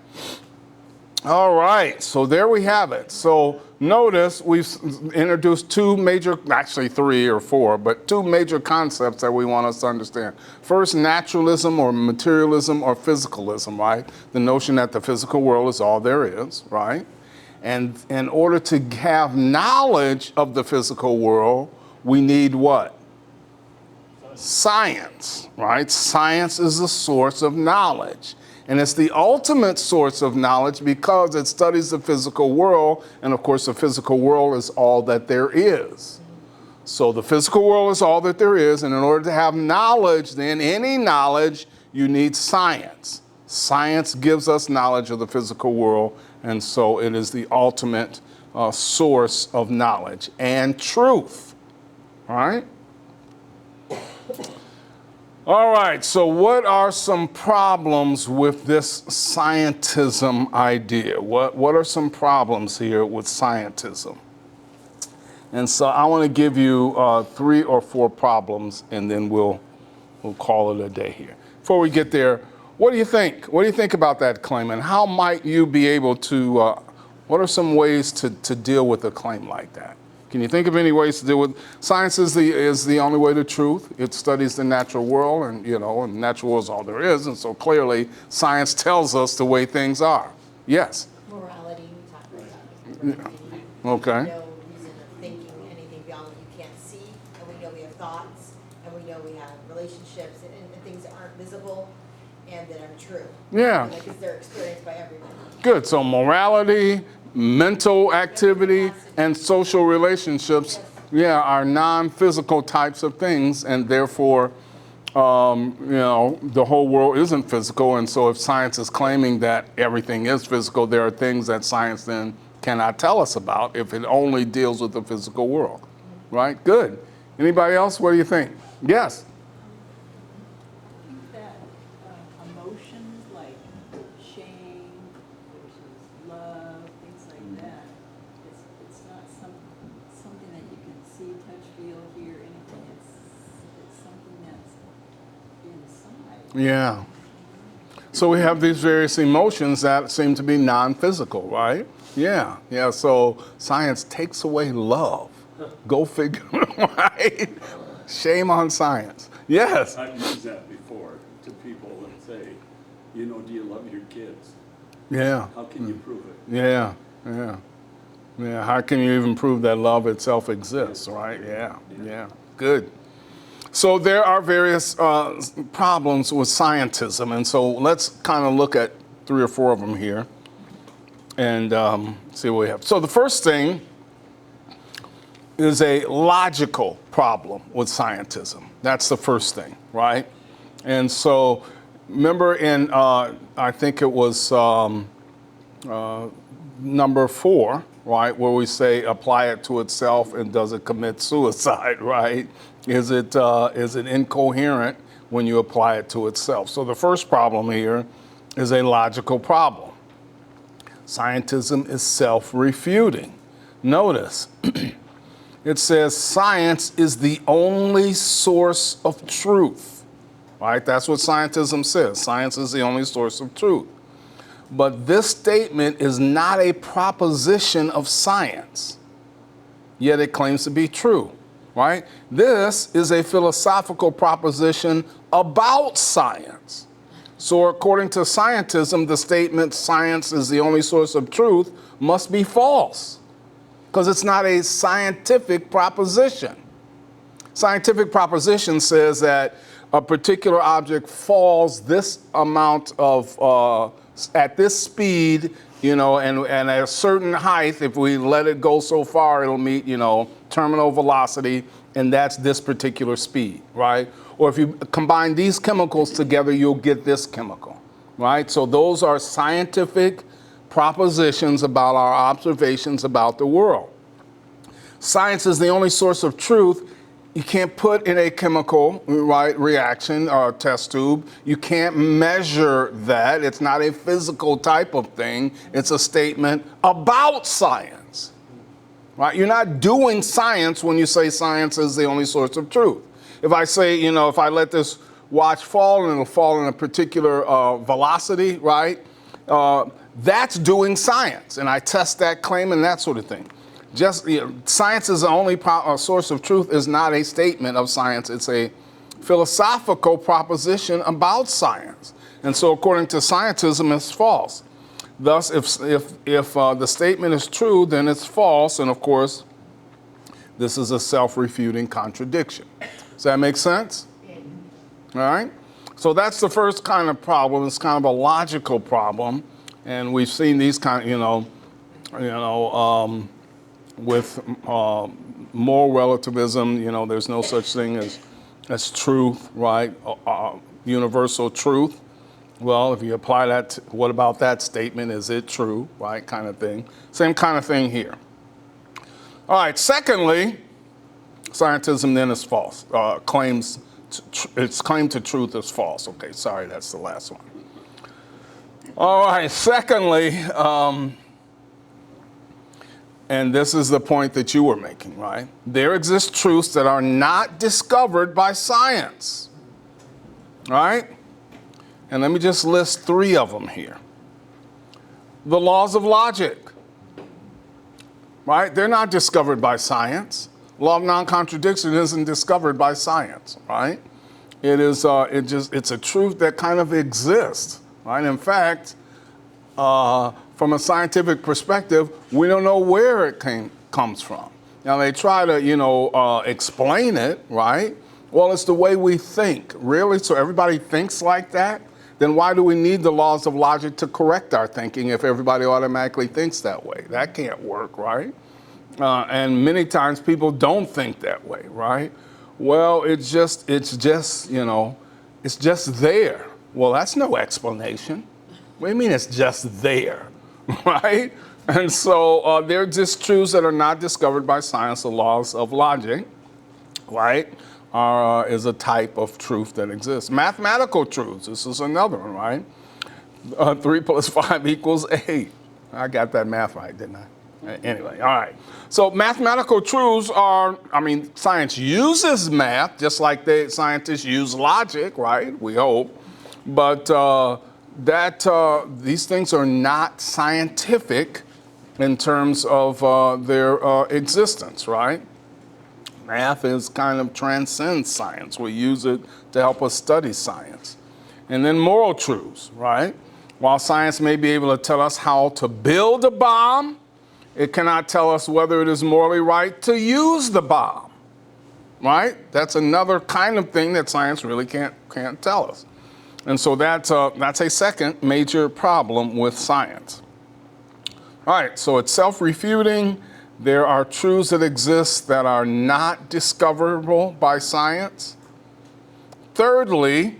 All right, so there we have it. So notice we've introduced two major, actually 3 or 4, but 2 major concepts that we want us to understand. First, naturalism or materialism or physicalism, right? The notion that the physical world is all there is, right? And in order to have knowledge of the physical world, we need what? Science, right? Science is the source of knowledge. And it's the ultimate source of knowledge because it studies the physical world. And of course, the physical world is all that there is. So the physical world is all that there is. And in order to have knowledge, then any knowledge, you need science. Science gives us knowledge of the physical world. And so it is the ultimate source of knowledge and truth. All right? All right, so what are some problems with this scientism idea? What are some problems here with scientism? And so I want to give you 3 or 4 problems, and then we'll call it a day here. Before we get there, what do you think? What do you think about that claim, and how might you be able to? What are some ways to deal with a claim like that? Can you think of any ways to deal with? Science is the only way to truth. It studies the natural world, and and the natural world is all there is, and so clearly science tells us the way things are. Yes. Morality, we talked about that. Yeah. Okay. No reason of thinking anything beyond what you can't see, and we know we have thoughts, and we know we have relationships, and things that aren't visible and that are true. Yeah. Because they're experienced by everyone. Good. So morality, mental activity, and social relationships, are non-physical types of things, and therefore, the whole world isn't physical. And so if science is claiming that everything is physical, there are things that science then cannot tell us about if it only deals with the physical world. Right? Good. Anybody else? What do you think? Yes. I think that emotions like shame versus love, things like that, it's not something that you can see, touch, feel, hear, anything. It's something that's inside. Yeah. So we have these various emotions that seem to be non-physical, right? Yeah. Yeah. So science takes away love. Go figure, right? Shame on science. Yes. I've used that before to people that say, do you love your kids? Yeah. How can you prove it? Yeah. Yeah. Yeah. How can you even prove that love itself exists, right? Yeah. Yeah. Good. So there are various problems with scientism, and so let's kind of look at 3 or 4 of them here and see what we have. So the first thing is a logical problem with scientism. That's the first thing, right? And so remember in, I think it was number 4, right, where we say apply it to itself and does it commit suicide, right? Is it incoherent when you apply it to itself? So the first problem here is a logical problem. Scientism is self-refuting. Notice, it says science is the only source of truth, right? That's what scientism says. Science is the only source of truth. But this statement is not a proposition of science, yet it claims to be true, right? This is a philosophical proposition about science. So according to scientism, the statement science is the only source of truth must be false, because it's not a scientific proposition. Scientific proposition says that a particular object falls this amount of, at this speed, and at a certain height, if we let it go so far, it'll meet, terminal velocity, and that's this particular speed, right? Or if you combine these chemicals together, you'll get this chemical, right? So those are scientific propositions about our observations about the world. Science is the only source of truth. You can't put in a chemical, right, reaction or test tube. You can't measure that. It's not a physical type of thing. It's a statement about science, right? You're not doing science when you say science is the only source of truth. If I say, if I let this watch fall and it'll fall in a particular velocity, right? That's doing science, and I test that claim and that sort of thing. Just science is the only source of truth is not a statement of science. It's a philosophical proposition about science. And so according to scientism, it's false. Thus, if the statement is true, then it's false. And of course, this is a self-refuting contradiction. Does that make sense? All right. So that's the first kind of problem. It's kind of a logical problem. And we've seen these kind of, with moral relativism, there's no such thing as truth, right? Universal truth. Well, if you apply that, what about that statement? Is it true, right? Kind of thing. Same kind of thing here. All right. Secondly, scientism then is false. Its claim to truth is false. Okay, sorry, that's the last one. All right. Secondly, And this is the point that you were making, right? There exist truths that are not discovered by science, right? And let me just list 3 of them here. The laws of logic, right? They're not discovered by science. Law of non-contradiction isn't discovered by science, right? It is, it's a truth that kind of exists, right? In fact, from a scientific perspective, we don't know where it comes from. Now they try to, explain it, right? Well, it's the way we think. Really? So everybody thinks like that? Then why do we need the laws of logic to correct our thinking if everybody automatically thinks that way? That can't work, right? And many times people don't think that way, right? Well, it's just there. Well, that's no explanation. What do you mean it's just there, right? And so there exist truths that are not discovered by science. The laws of logic, right, is a type of truth that exists. Mathematical truths, this is another one, right? 3 + 5 = 8. I got that math right, didn't I? Anyway, all right. So mathematical truths are, science uses math just like scientists use logic, right? We hope. But these things are not scientific in terms of their existence, right? Math is kind of transcends science. We use it to help us study science. And then moral truths, right? While science may be able to tell us how to build a bomb, it cannot tell us whether it is morally right to use the bomb, right? That's another kind of thing that science really can't tell us. And so that's a second major problem with science. All right, so it's self-refuting. There are truths that exist that are not discoverable by science. Thirdly,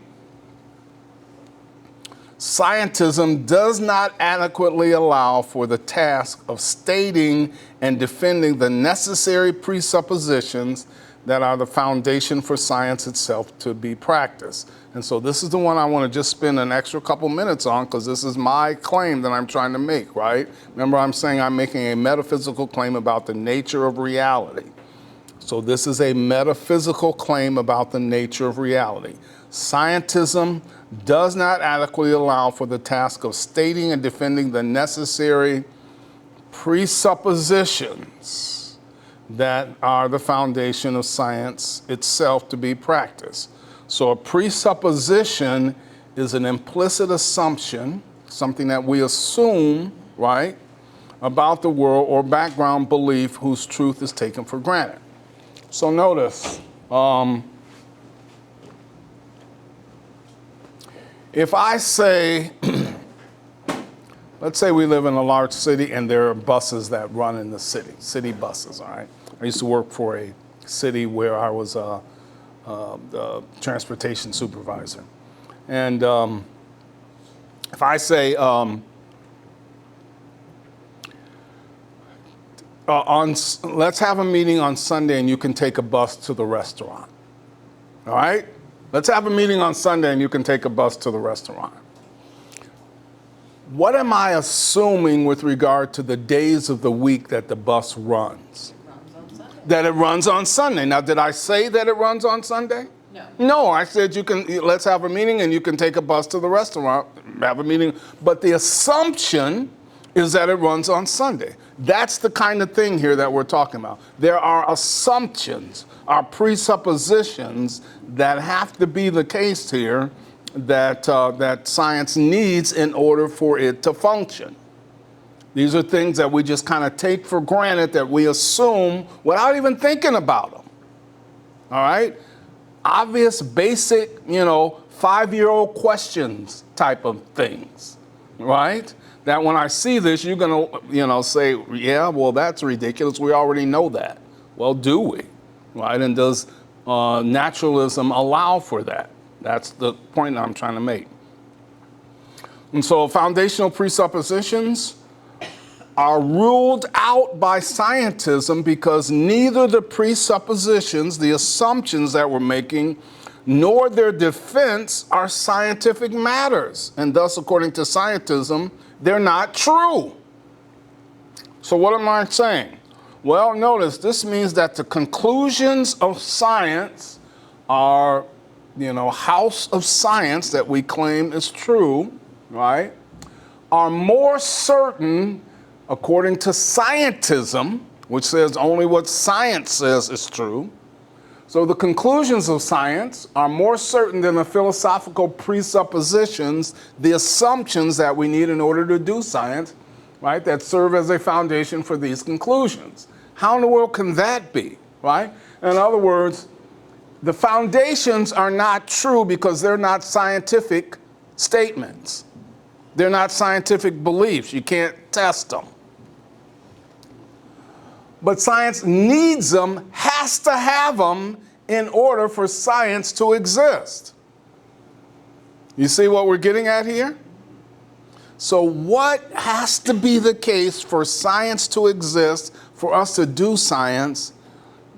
scientism does not adequately allow for the task of stating and defending the necessary presuppositions that are the foundation for science itself to be practiced. And so this is the one I want to just spend an extra couple minutes on because this is my claim that I'm trying to make, right? Remember, I'm saying I'm making a metaphysical claim about the nature of reality. So this is a metaphysical claim about the nature of reality. Scientism does not adequately allow for the task of stating and defending the necessary presuppositions that are the foundation of science itself to be practiced. So a presupposition is an implicit assumption, something that we assume, right, about the world or background belief whose truth is taken for granted. So notice, if I say, let's say we live in a large city and there are buses that run in the city buses, all right? I used to work for a city where I was the transportation supervisor. And if I say, let's have a meeting on Sunday and you can take a bus to the restaurant, all right? Let's have a meeting on Sunday and you can take a bus to the restaurant. What am I assuming with regard to the days of the week that the bus runs? That it runs on Sunday. Now, did I say that it runs on Sunday? No. No, I said let's have a meeting and you can take a bus to the restaurant, have a meeting. But the assumption is that it runs on Sunday. That's the kind of thing here that we're talking about. There are assumptions, are presuppositions that have to be the case here that science needs in order for it to function. These are things that we just kind of take for granted, that we assume without even thinking about them. All right? Obvious, basic, 5-year-old questions type of things, right? That when I see this, you're going to, say, yeah, well, that's ridiculous. We already know that. Well, do we? Right? And does naturalism allow for that? That's the point I'm trying to make. And so foundational presuppositions are ruled out by scientism because neither the presuppositions, the assumptions that we're making, nor their defense are scientific matters. And thus, according to scientism, they're not true. So what am I saying? Well, notice this means that the conclusions of science are, house of science that we claim is true, right, are more certain according to scientism, which says only what science says is true. So the conclusions of science are more certain than the philosophical presuppositions, the assumptions that we need in order to do science, right, that serve as a foundation for these conclusions. How in the world can that be, right? In other words, the foundations are not true because they're not scientific statements. They're not scientific beliefs. You can't test them. But science needs them, has to have them in order for science to exist. You see what we're getting at here? So what has to be the case for science to exist, for us to do science,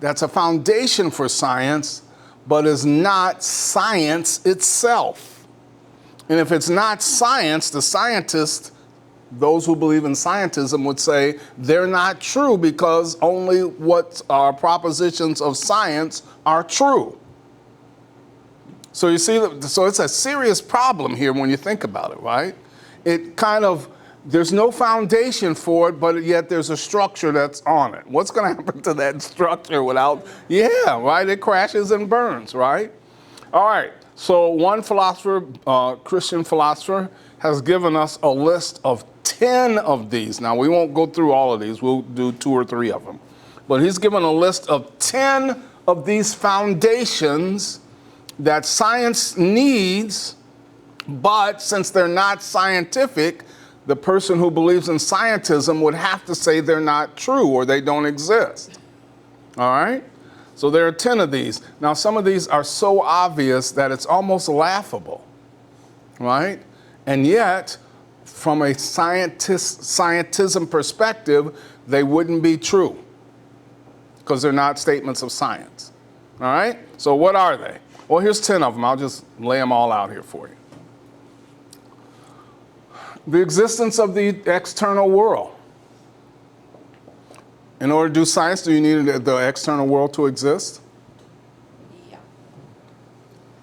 that's a foundation for science, but is not science itself? And if it's not science, the scientists, those who believe in scientism, would say they're not true because only what are propositions of science are true. So you see, so it's a serious problem here when you think about it, right? It kind of, there's no foundation for it, but yet there's a structure that's on it. What's going to happen to that structure without, right? It crashes and burns, right? All right. So one philosopher, Christian philosopher, has given us a list of 10 of these. Now, we won't go through all of these. We'll do 2 or 3 of them. But he's given a list of 10 of these foundations that science needs, but since they're not scientific, the person who believes in scientism would have to say they're not true or they don't exist. All right? So there are 10 of these. Now, some of these are so obvious that it's almost laughable, right? And yet, from a scientism perspective, they wouldn't be true because they're not statements of science. All right? So what are they? Well, here's 10 of them. I'll just lay them all out here for you. The existence of the external world. In order to do science, do you need the external world to exist? Yeah.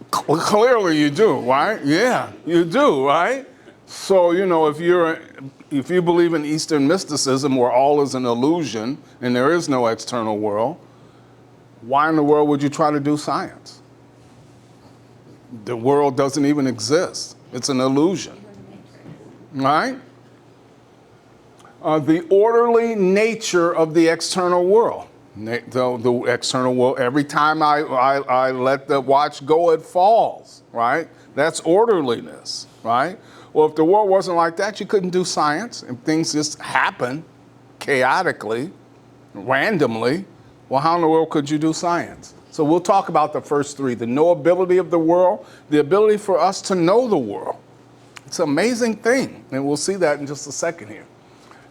Clearly you do, right? Yeah, you do, right? So, if you believe in Eastern mysticism where all is an illusion and there is no external world, why in the world would you try to do science? The world doesn't even exist. It's an illusion, right? The orderly nature of the external world. The external world, every time I let the watch go, it falls, right? That's orderliness, right? Well, if the world wasn't like that, you couldn't do science, and things just happen chaotically, randomly. Well, how in the world could you do science? So we'll talk about the first 3, the knowability of the world, the ability for us to know the world. It's an amazing thing, and we'll see that in just a second here.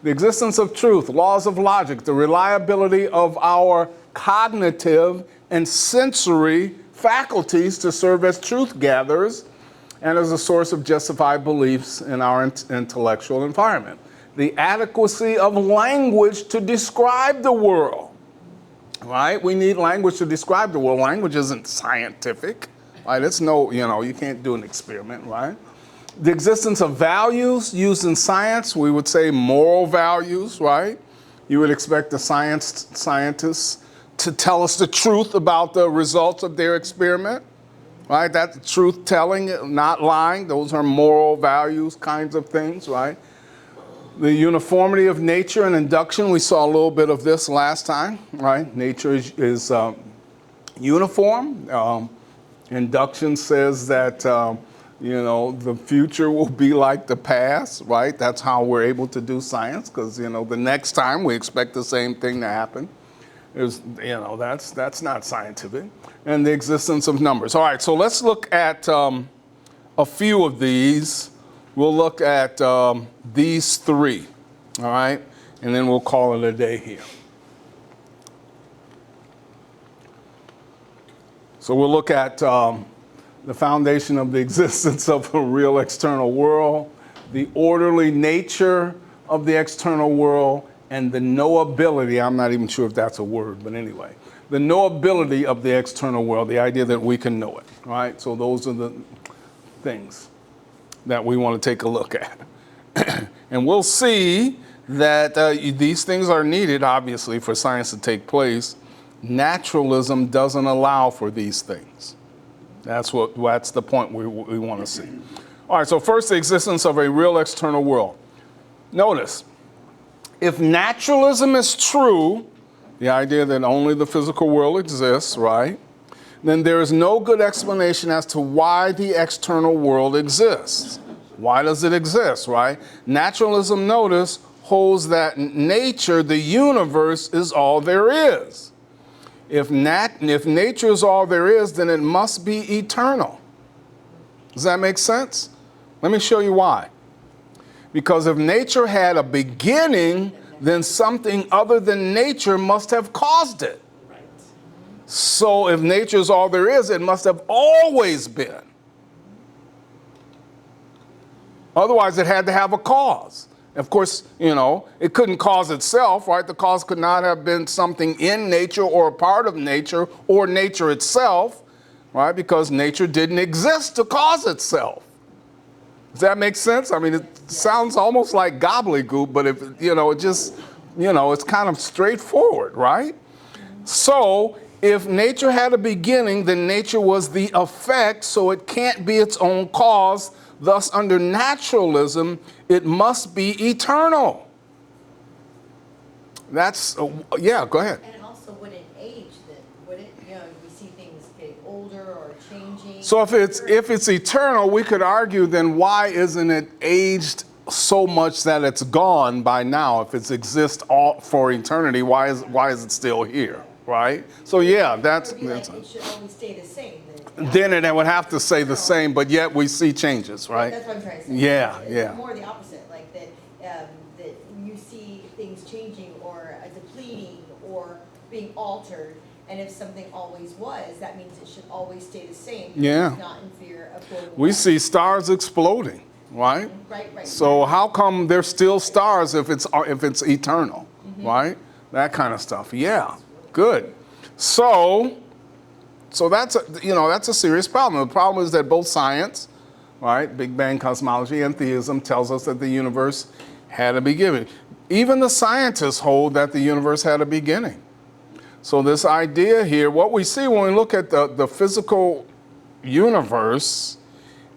The existence of truth, laws of logic, the reliability of our cognitive and sensory faculties to serve as truth gatherers and as a source of justified beliefs in our intellectual environment. The adequacy of language to describe the world. Right? We need language to describe the world. Language isn't scientific, right? It's you can't do an experiment, right? The existence of values used in science, we would say moral values, right? You would expect the scientists to tell us the truth about the results of their experiment, right? That's truth telling, not lying. Those are moral values kinds of things, right? The uniformity of nature and induction, we saw a little bit of this last time, right? Nature is uniform. Induction says that, the future will be like the past, right? That's how we're able to do science because, the next time we expect the same thing to happen. That's not scientific. And the existence of numbers. All right, so let's look at a few of these. We'll look at these 3, all right? And then we'll call it a day here. So we'll look at the foundation of the existence of a real external world, the orderly nature of the external world, and the knowability, I'm not even sure if that's a word, but anyway, the knowability of the external world, the idea that we can know it, right? So those are the things that we want to take a look at. And we'll see that these things are needed, obviously, for science to take place. Naturalism doesn't allow for these things. That's the point we want to see. All right, so first, the existence of a real external world. Notice, if naturalism is true, the idea that only the physical world exists, right? Then there is no good explanation as to why the external world exists. Why does it exist, right? Naturalism, notice, holds that nature, the universe, is all there is. If nature is all there is, then it must be eternal. Does that make sense? Let me show you why. Because if nature had a beginning, then something other than nature must have caused it. So if nature is all there is, it must have always been. Otherwise, it had to have a cause. Of course, it couldn't cause itself, right? The cause could not have been something in nature or a part of nature or nature itself, right? Because nature didn't exist to cause itself. Does that make sense? I mean, it sounds almost like gobbledygook, but if, it just, it's kind of straightforward, right? So if nature had a beginning, then nature was the effect, so it can't be its own cause. Thus, under naturalism, it must be eternal. That's, yeah, go ahead. And it also wouldn't age then, would it? We see things getting older or changing. So if it's eternal, we could argue then why isn't it aged so much that it's gone by now? If it exists all for eternity, why is it still here, right? So yeah, that's It should always stay the same. Then it would have to say the same, but yet we see changes, right? That's what I'm trying to say. Yeah, It's yeah. more the opposite, like that you see things changing or depleting or being altered. And if something always was, that means it should always stay the same. Yeah. It's not in fear of going We away. see stars exploding, right? Right. So how come there's still stars if it's eternal, right? That kind of stuff. Yeah, good. So that's a serious problem. The problem is that both science, right, Big Bang cosmology, and theism tells us that the universe had a beginning. Even the scientists hold that the universe had a beginning. So this idea here, what we see when we look at the physical universe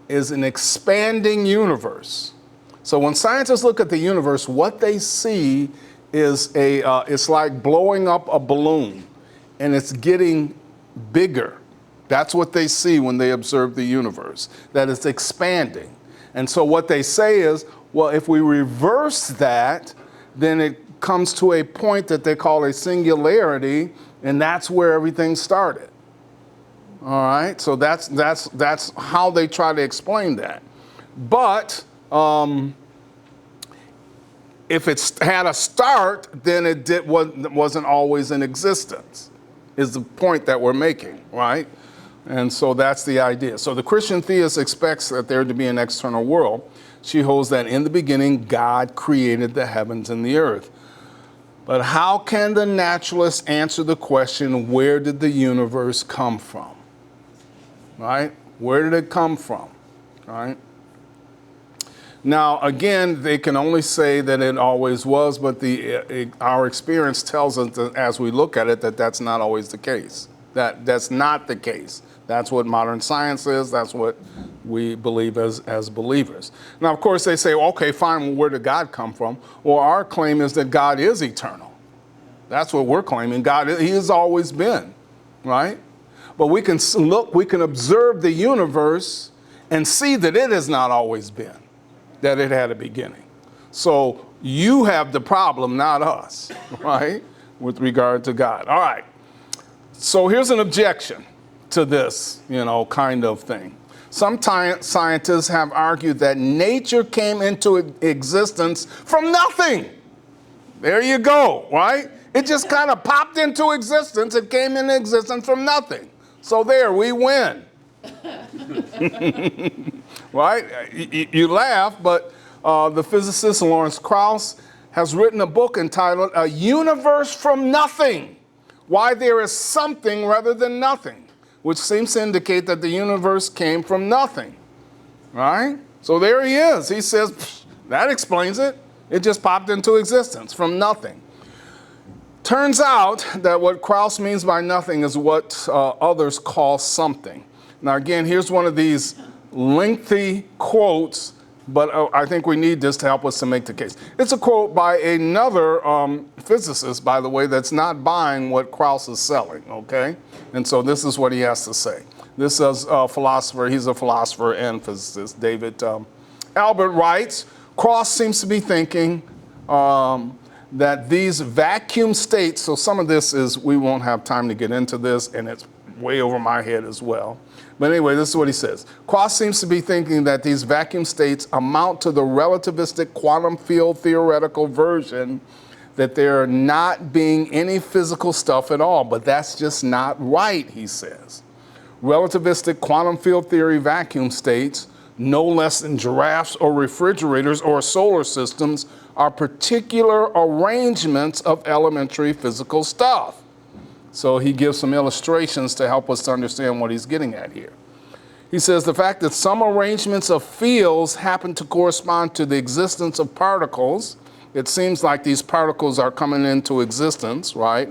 is an expanding universe. So when scientists look at the universe, what they see is it's like blowing up a balloon, and it's getting bigger. That's what they see when they observe the universe, that it's expanding. And so what they say is, well, if we reverse that, then it comes to a point that they call a singularity, and that's where everything started. All right, so that's how they try to explain that. But if it's had a start, then it wasn't always in existence, is the point that we're making, right? And so that's the idea. So the Christian theist expects that there to be an external world. She holds that in the beginning, God created the heavens and the earth. But how can the naturalist answer the question, where did the universe come from? Right? Where did it come from? Right? Now, again, they can only say that it always was, but our experience tells us that as we look at it, that that's not always the case. That's not the case. That's what modern science is. That's what we believe as believers. Now, of course, they say, okay, fine, well, where did God come from? Well, our claim is that God is eternal. That's what we're claiming. He has always been, right? But we can observe the universe and see that it has not always been, that it had a beginning. So you have the problem, not us, right, with regard to God. All right. So here's an objection to this, kind of thing. Some scientists have argued that nature came into existence from nothing. There you go, right? It just kind of popped into existence. It came into existence from nothing. So there, we win. Right? You laugh, but the physicist Lawrence Krauss has written a book entitled A Universe from Nothing, Why There Is Something Rather Than Nothing, which seems to indicate that the universe came from nothing, right? So there he is. He says, that explains it. It just popped into existence from nothing. Turns out that what Krauss means by nothing is what others call something. Now again, here's one of these lengthy quotes, but I think we need this to help us to make the case. It's a quote by another physicist, by the way, that's not buying what Krauss is selling, okay? And so this is what he has to say. This is a philosopher, he's a philosopher and physicist, David Albert writes, Krauss seems to be thinking that these vacuum states, so some of this is, we won't have time to get into this, and it's way over my head as well. But anyway, this is what he says. Krauss seems to be thinking that these vacuum states amount to the relativistic quantum field theoretical version that there not being any physical stuff at all, but that's just not right, he says. Relativistic quantum field theory vacuum states, no less than giraffes or refrigerators or solar systems, are particular arrangements of elementary physical stuff. So he gives some illustrations to help us to understand what he's getting at here. He says the fact that some arrangements of fields happen to correspond to the existence of particles, it seems like these particles are coming into existence, right?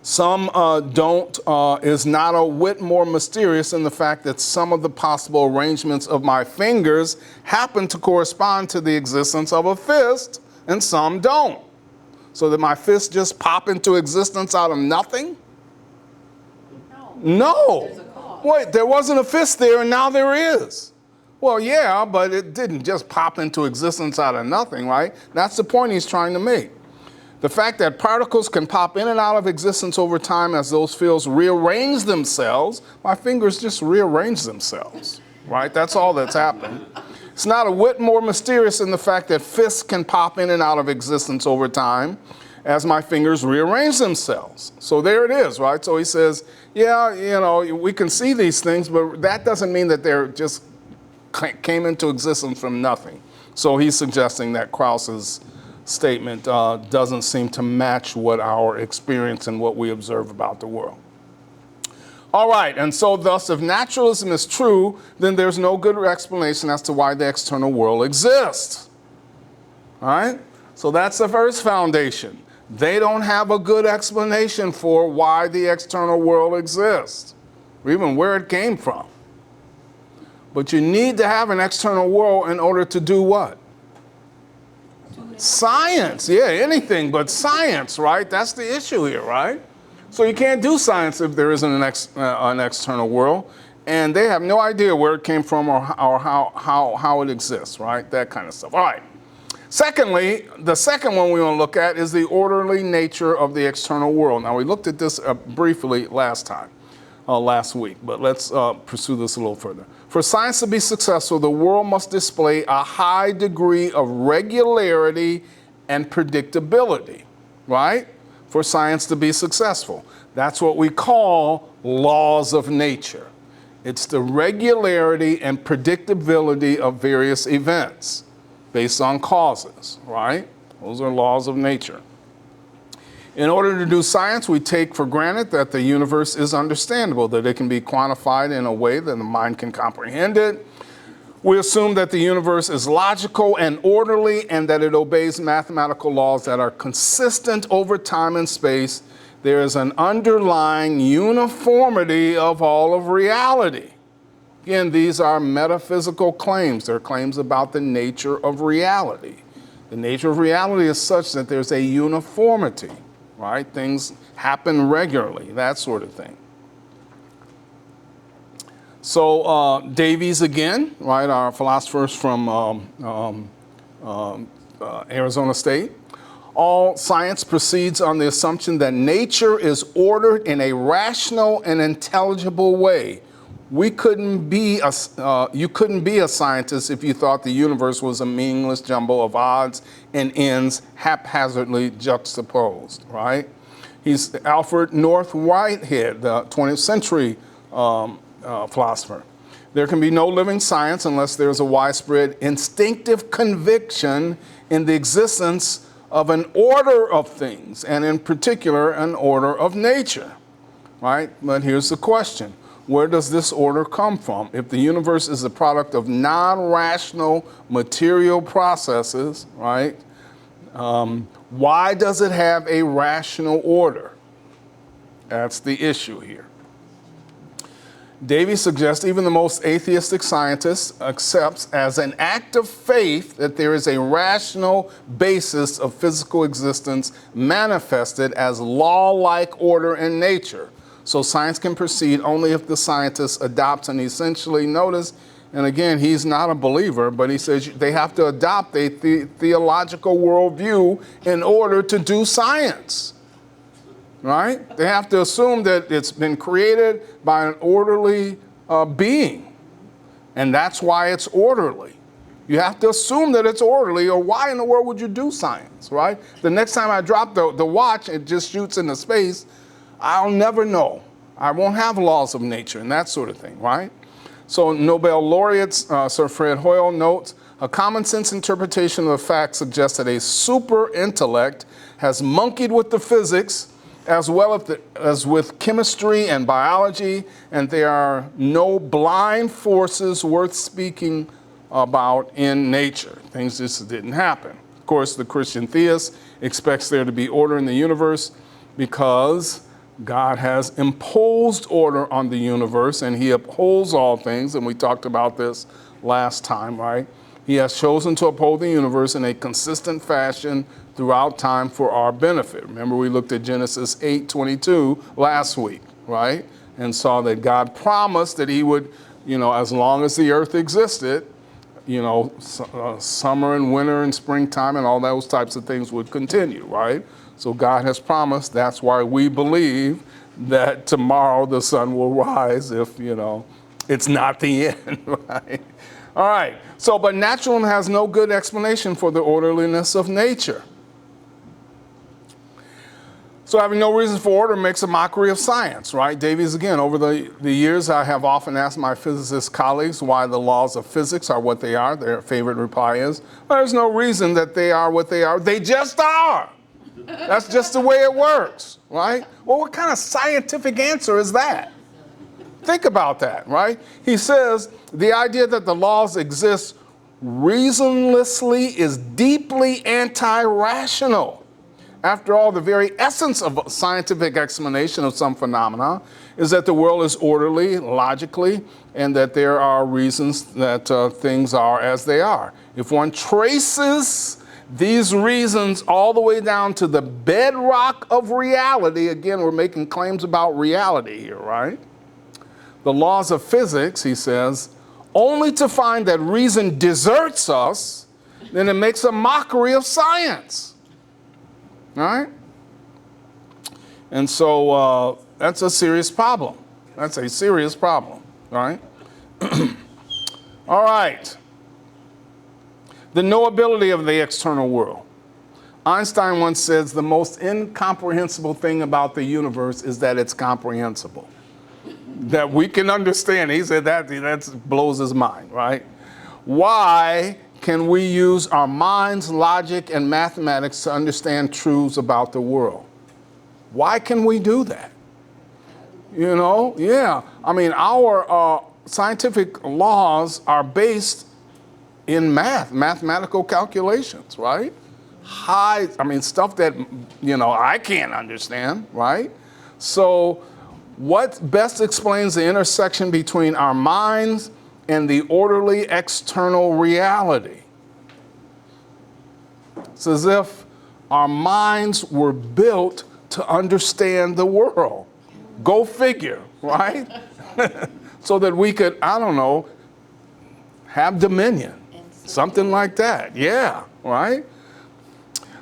Some don't, is not a whit more mysterious than the fact that some of the possible arrangements of my fingers happen to correspond to the existence of a fist, and some don't. So that my fists just pop into existence out of nothing? No. Wait, there wasn't a fist there and now there is. Well, yeah, but it didn't just pop into existence out of nothing, right? That's the point he's trying to make. The fact that particles can pop in and out of existence over time as those fields rearrange themselves, my fingers just rearrange themselves, right? That's all that's happened. It's not a whit more mysterious than the fact that fists can pop in and out of existence over time as my fingers rearrange themselves. So there it is, right? So he says, yeah, you know, we can see these things, but that doesn't mean that they're just came into existence from nothing. So he's suggesting that Krauss's statement doesn't seem to match what our experience and what we observe about the world. All right, and so thus, if naturalism is true, then there's no good explanation as to why the external world exists. All right, so that's the first foundation. They don't have a good explanation for why the external world exists, or even where it came from. But you need to have an external world in order to do what? Science, yeah, anything but science, right? That's the issue here, right? So you can't do science if there isn't an external world, and they have no idea where it came from or how it exists, right? That kind of stuff. All right. Secondly, the second one we want to look at is the orderly nature of the external world. Now, we looked at this briefly last week, but let's pursue this a little further. For science to be successful, the world must display a high degree of regularity and predictability, right? For science to be successful. That's what we call laws of nature. It's the regularity and predictability of various events based on causes, right? Those are laws of nature. In order to do science, we take for granted that the universe is understandable, that it can be quantified in a way that the mind can comprehend it. We assume that the universe is logical and orderly and that it obeys mathematical laws that are consistent over time and space. There is an underlying uniformity of all of reality. Again, these are metaphysical claims. They're claims about the nature of reality. The nature of reality is such that there's a uniformity, right? Things happen regularly, that sort of thing. So Davies again, right, our philosophers from Arizona State. All science proceeds on the assumption that nature is ordered in a rational and intelligible way. You couldn't be a scientist if you thought the universe was a meaningless jumble of odds and ends haphazardly juxtaposed, right? He's Alfred North Whitehead, the 20th century philosopher. There can be no living science unless there's a widespread instinctive conviction in the existence of an order of things, and in particular, an order of nature, right? But here's the question. Where does this order come from? If the universe is a product of non-rational material processes, right? Why does it have a rational order? That's the issue here. Davy suggests even the most atheistic scientist accepts as an act of faith that there is a rational basis of physical existence manifested as law-like order in nature. So science can proceed only if the scientist adopts an essentially, notice, and again, he's not a believer, but he says they have to adopt a theological worldview in order to do science. Right? They have to assume that it's been created by an orderly being. And that's why it's orderly. You have to assume that it's orderly, or why in the world would you do science, right? The next time I drop the watch, it just shoots into space, I'll never know. I won't have laws of nature and that sort of thing, right? So Nobel laureates, Sir Fred Hoyle notes, a common sense interpretation of the fact suggests that a super intellect has monkeyed with the physics as well as with chemistry and biology, and there are no blind forces worth speaking about in nature. Things just didn't happen. Of course, the Christian theist expects there to be order in the universe because God has imposed order on the universe and he upholds all things, and we talked about this last time, right? He has chosen to uphold the universe in a consistent fashion throughout time for our benefit. Remember, we looked at Genesis 8:22 last week, right? And saw that God promised that he would, as long as the earth existed, summer and winter and springtime and all those types of things would continue, right? So God has promised. That's why we believe that tomorrow the sun will rise if, it's not the end, right? All right. So, but naturalism has no good explanation for the orderliness of nature. So having no reason for order makes a mockery of science, right? Davies, again, over the years, I have often asked my physicist colleagues why the laws of physics are what they are. Their favorite reply is, well, there's no reason that they are what they are. They just are. That's just the way it works, right? Well, what kind of scientific answer is that? Think about that, right? He says the idea that the laws exist reasonlessly is deeply anti-rational. After all, the very essence of scientific explanation of some phenomena is that the world is orderly, logically, and that there are reasons that things are as they are. If one traces these reasons all the way down to the bedrock of reality, again, we're making claims about reality here, right? The laws of physics, he says, only to find that reason deserts us, then it makes a mockery of science. All right? And so that's a serious problem. That's a serious problem, right? All right. The knowability of the external world. Einstein once says the most incomprehensible thing about the universe is that it's comprehensible. That we can understand. He said that blows his mind, right? Why can we use our minds, logic, and mathematics to understand truths about the world? Why can we do that? Yeah. I mean, our scientific laws are based in mathematical calculations, right? Stuff that, I can't understand, right? So what best explains the intersection between our minds and the orderly external reality? It's as if our minds were built to understand the world. Go figure, right? So that we could, have dominion. Something like that. Yeah, right?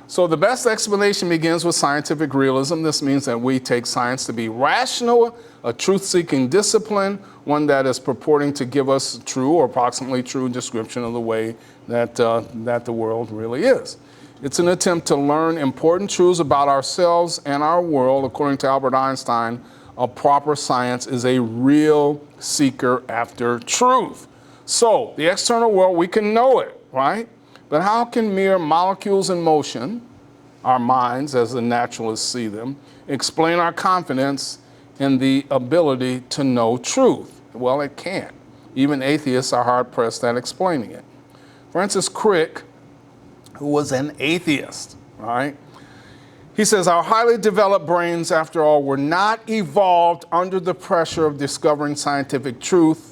So the best explanation begins with scientific realism. This means that we take science to be rational, a truth-seeking discipline, one that is purporting to give us a true or approximately true description of the way that the world really is. It's an attempt to learn important truths about ourselves and our world. According to Albert Einstein, a proper science is a real seeker after truth. So the external world, we can know it, right? But how can mere molecules in motion, our minds as the naturalists see them, explain our confidence in the ability to know truth? Well, it can't. Even atheists are hard-pressed at explaining it. Francis Crick, who was an atheist, right? He says, our highly developed brains, after all, were not evolved under the pressure of discovering scientific truths,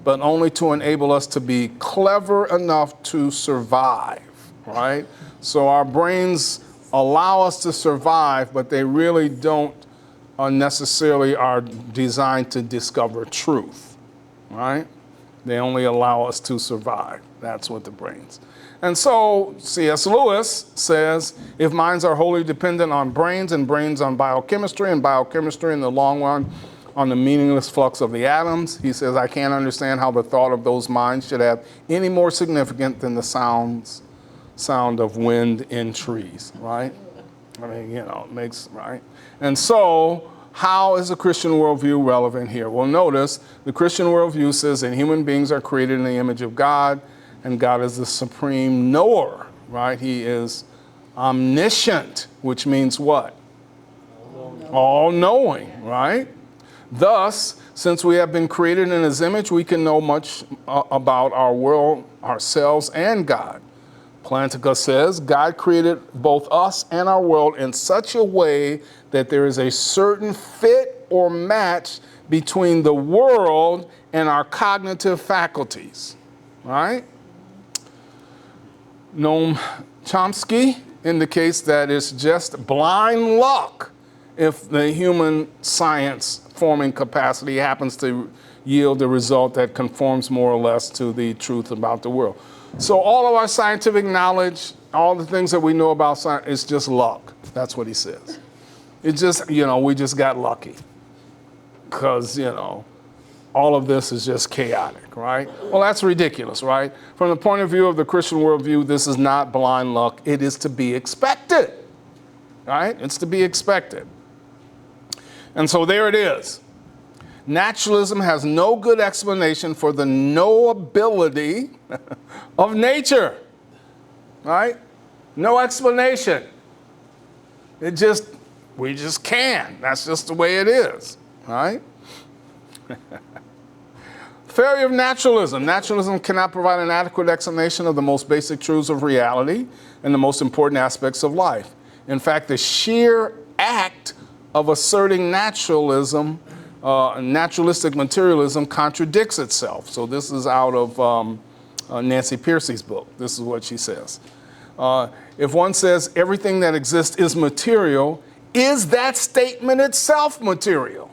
but only to enable us to be clever enough to survive, right? So our brains allow us to survive, but they really don't necessarily are designed to discover truth, right? They only allow us to survive. That's what the brains. And so C.S. Lewis says, if minds are wholly dependent on brains and brains on biochemistry and biochemistry in the long run on the meaningless flux of the atoms, he says, I can't understand how the thought of those minds should have any more significant than the sound of wind in trees, right? I mean, you know, it makes, right? And so how is the Christian worldview relevant here? Well, notice the Christian worldview says that human beings are created in the image of God, and God is the supreme knower, right? He is omniscient, which means what? All-knowing, right? Thus, since we have been created in his image, we can know much about our world, ourselves, and God. Plantinga says, God created both us and our world in such a way that there is a certain fit or match between the world and our cognitive faculties, right? Noam Chomsky indicates that it's just blind luck if the human science forming capacity happens to yield a result that conforms more or less to the truth about the world. So all of our scientific knowledge, all the things that we know about science, it's just luck. That's what he says. It's just, you know, we just got lucky. Because, you know, all of this is just chaotic, right? Well, that's ridiculous, right? From the point of view of the Christian worldview, this is not blind luck. It is to be expected, right? It's to be expected. And so there it is. Naturalism has no good explanation for the knowability of nature, right? No explanation. We just can. That's just the way it is, right? Failure of naturalism. Naturalism cannot provide an adequate explanation of the most basic truths of reality and the most important aspects of life. In fact, the sheer act of asserting naturalism, naturalistic materialism, contradicts itself. So this is out of Nancy Pearcey's book. This is what she says. If one says everything that exists is material, is that statement itself material?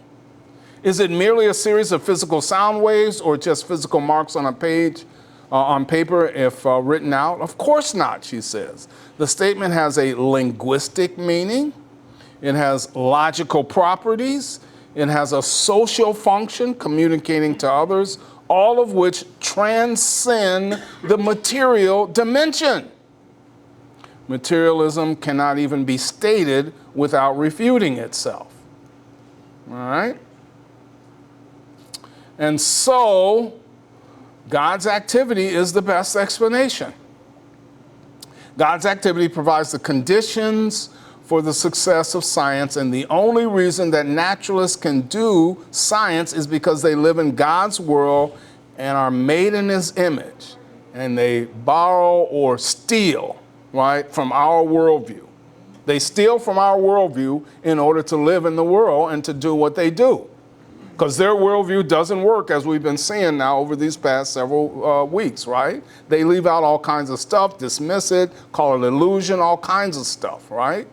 Is it merely a series of physical sound waves or just physical marks on a page, on paper if written out? Of course not, she says. The statement has a linguistic meaning. It has logical properties. It has a social function, communicating to others, all of which transcend the material dimension. Materialism cannot even be stated without refuting itself. All right? And so, God's activity is the best explanation. God's activity provides the conditions for the success of science, and the only reason that naturalists can do science is because they live in God's world and are made in his image, and they borrow or steal, right, from our worldview. They steal from our worldview in order to live in the world and to do what they do. Because their worldview doesn't work, as we've been seeing now over these past several weeks, right? They leave out all kinds of stuff, dismiss it, call it illusion, all kinds of stuff, right?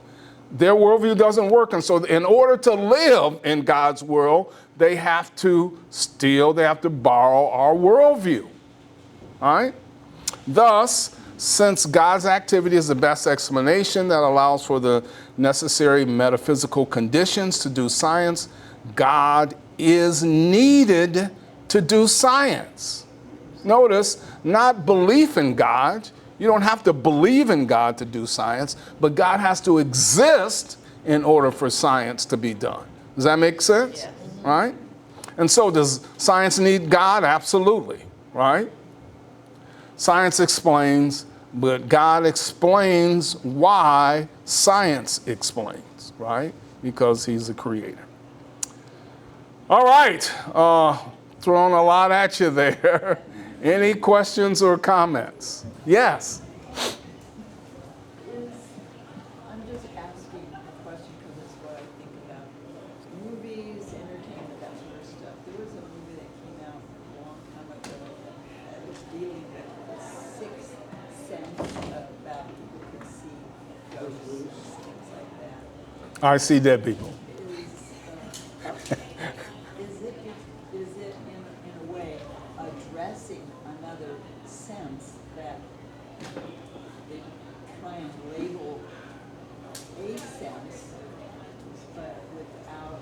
Their worldview doesn't work, and so in order to live in God's world, they have to steal, they have to borrow our worldview, all right? Thus, since God's activity is the best explanation that allows for the necessary metaphysical conditions to do science, God is needed to do science. Notice, not belief in God. You don't have to believe in God to do science, but God has to exist in order for science to be done. Does that make sense? Yes. Right? And so does science need God? Absolutely. Right? Science explains But God explains why science explains, right? Because he's the creator. All right, throwing a lot at you there. Any questions or comments? Yes. I'm just asking a question because it's what I think about movies, entertainment, that sort of stuff. There was a movie that came out a long time ago that was dealing with the sixth sense about people could see ghosts, things like that. I see dead people. Is it in a way addressing another sense that they try and label a sense, but without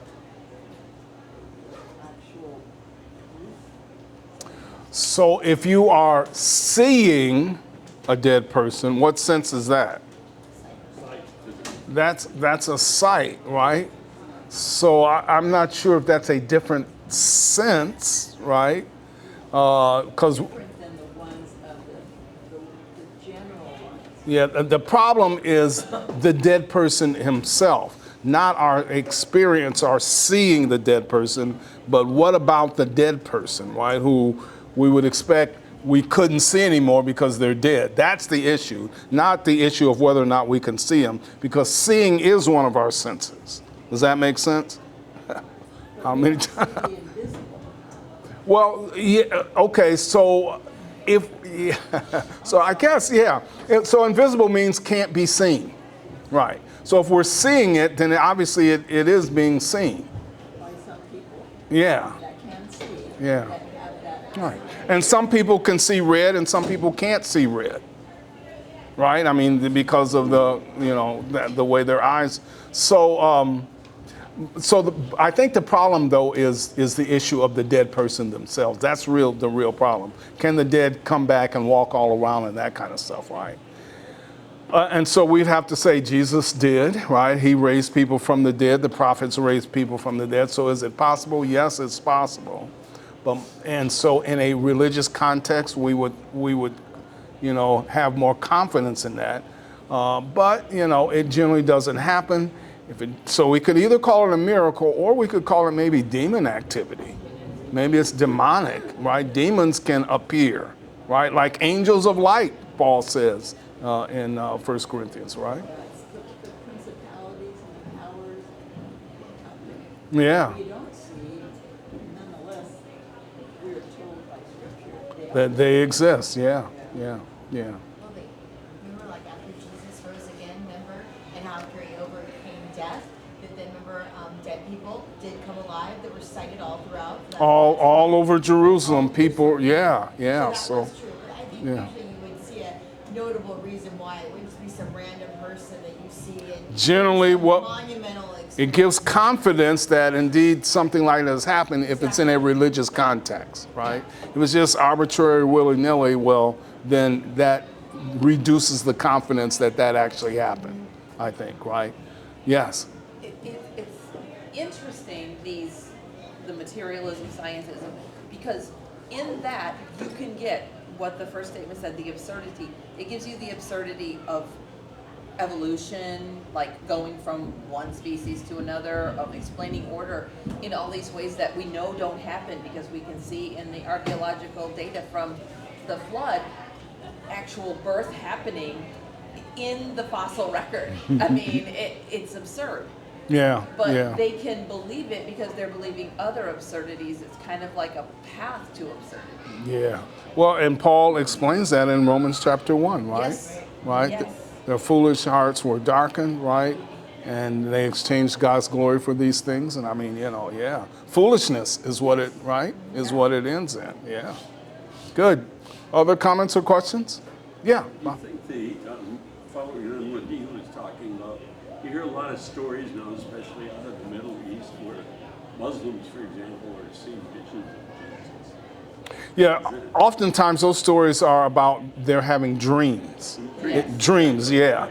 actual proof? So if you are seeing a dead person, what sense is that? That's a sight, right? So I'm not sure if that's a different sense, right? Because Different than the ones of the general ones. yeah, the problem is the dead person himself, not our experience, our seeing the dead person, but what about the dead person, right? Who we would expect we couldn't see anymore because they're dead. That's the issue, not the issue of whether or not we can see them, because seeing is one of our senses. Does that make sense? How many times? The invisible. Well, yeah, okay, so if, yeah, so I guess, yeah. So invisible means can't be seen, right? So if we're seeing it, then obviously it is being seen. By some people Yeah, that can see, Yeah. that have that. right. And some people can see red and some people can't see red, right? I mean, because of the, the way their eyes, so, I think the problem, though, is the issue of the dead person themselves. That's the real problem. Can the dead come back and walk all around and that kind of stuff, right? And so we'd have to say Jesus did, right? He raised people from the dead. The prophets raised people from the dead. So is it possible? Yes, it's possible. And so in a religious context, we would have more confidence in that. But it generally doesn't happen. So we could either call it a miracle or we could call it maybe demon activity. Maybe it's demonic, right? Demons can appear, right? Like angels of light, Paul says in 1 Corinthians, right? The principalities and the powers Yeah, you don't see, nonetheless, we are told by Scripture that they exist. Yeah. Well, remember like after Jesus rose again, remember, and after he overcame death, that then remember dead people did come alive that were sighted all throughout. All over Jerusalem, people, yeah. So that So, was true, but I think yeah. usually you would see a notable reason why it wouldn't just be some random person that you see in Generally, some what monumental experience. it gives confidence that indeed something like that has happened if it's in a religious context, right? If it's just arbitrary, willy-nilly, well, then that reduces the confidence that actually happened, I think, right? Yes. It's interesting, the materialism, scientism, because in that you can get what the first statement said, the absurdity. It gives you the absurdity of evolution, like going from one species to another, of explaining order in all these ways that we know don't happen because we can see in the archaeological data from the flood actual birth happening in the fossil record. I mean, it's absurd. Yeah, But yeah. they can believe it because they're believing other absurdities. It's kind of like a path to absurdity. Yeah. Well, and Paul explains that in Romans chapter 1, right? Yes. Right? Yes. Their foolish hearts were darkened, right? And they exchanged God's glory for these things. And I mean, yeah. Foolishness is what it, right? Is what it ends in. Yeah. Good. Other comments or questions? Yeah. I think following on what Dean was talking about, you hear a lot of stories now, especially out of the Middle East, where Muslims, for example, are seeing visions of Jesus. Yeah, oftentimes those stories are about they're having dreams. Dreams, yeah.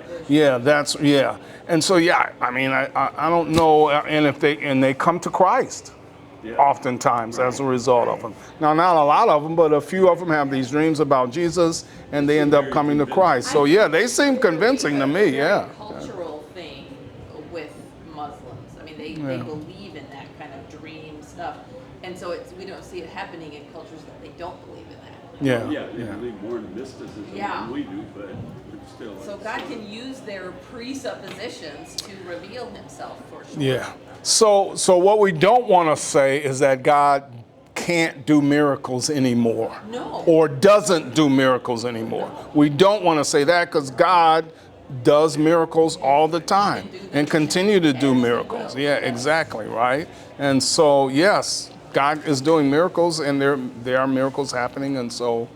And so, yeah, I mean, I don't know, and if they come to Christ, Yeah. oftentimes as a result of them. Now, not a lot of them, but a few of them have these dreams about Jesus, and they end up coming to Christ. So yeah, they seem convincing to me. Yeah. Cultural thing with Muslims. I mean, they believe in that kind of dream stuff, and so we don't see it happening in cultures that they don't believe in that. Yeah. Yeah, they believe more in mysticism than we do, but it's still. So God can use their presuppositions to reveal Himself for sure. Yeah. So what we don't want to say is that God can't do miracles anymore. No. Or doesn't do miracles anymore. We don't want to say that because God does miracles all the time and continue to do miracles. Yeah, exactly, right? And so, yes, God is doing miracles, and there are miracles happening, and so,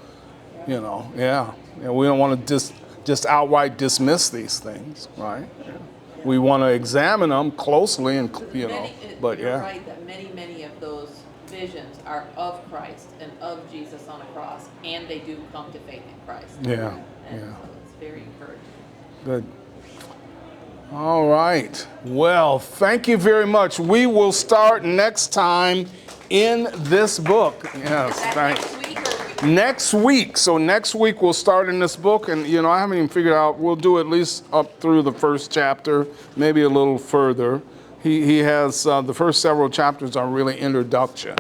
we don't want to just outright dismiss these things, right? Yeah. We want to examine them closely, and but You're yeah. right that many of those visions are of Christ and of Jesus on a cross, and they do come to faith in Christ. Yeah, And yeah. so it's very encouraging. Good. All right. Well, thank you very much. We will start next time in this book. Yes, Is that thanks. next week or Next week. So next week we'll start in this book, and I haven't even figured out. We'll do at least up through the first chapter, maybe a little further. He has the first several chapters are really introduction,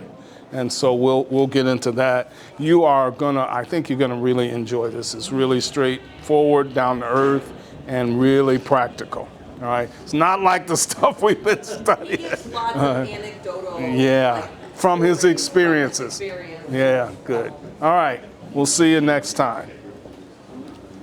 and so we'll get into that. I think you're gonna really enjoy this. It's really straightforward, down to earth, and really practical. All right. It's not like the stuff we've been He studying. gives lots of anecdotal. Yeah, from his stories experiences. From his experience. Yeah, good. All right. We'll see you next time.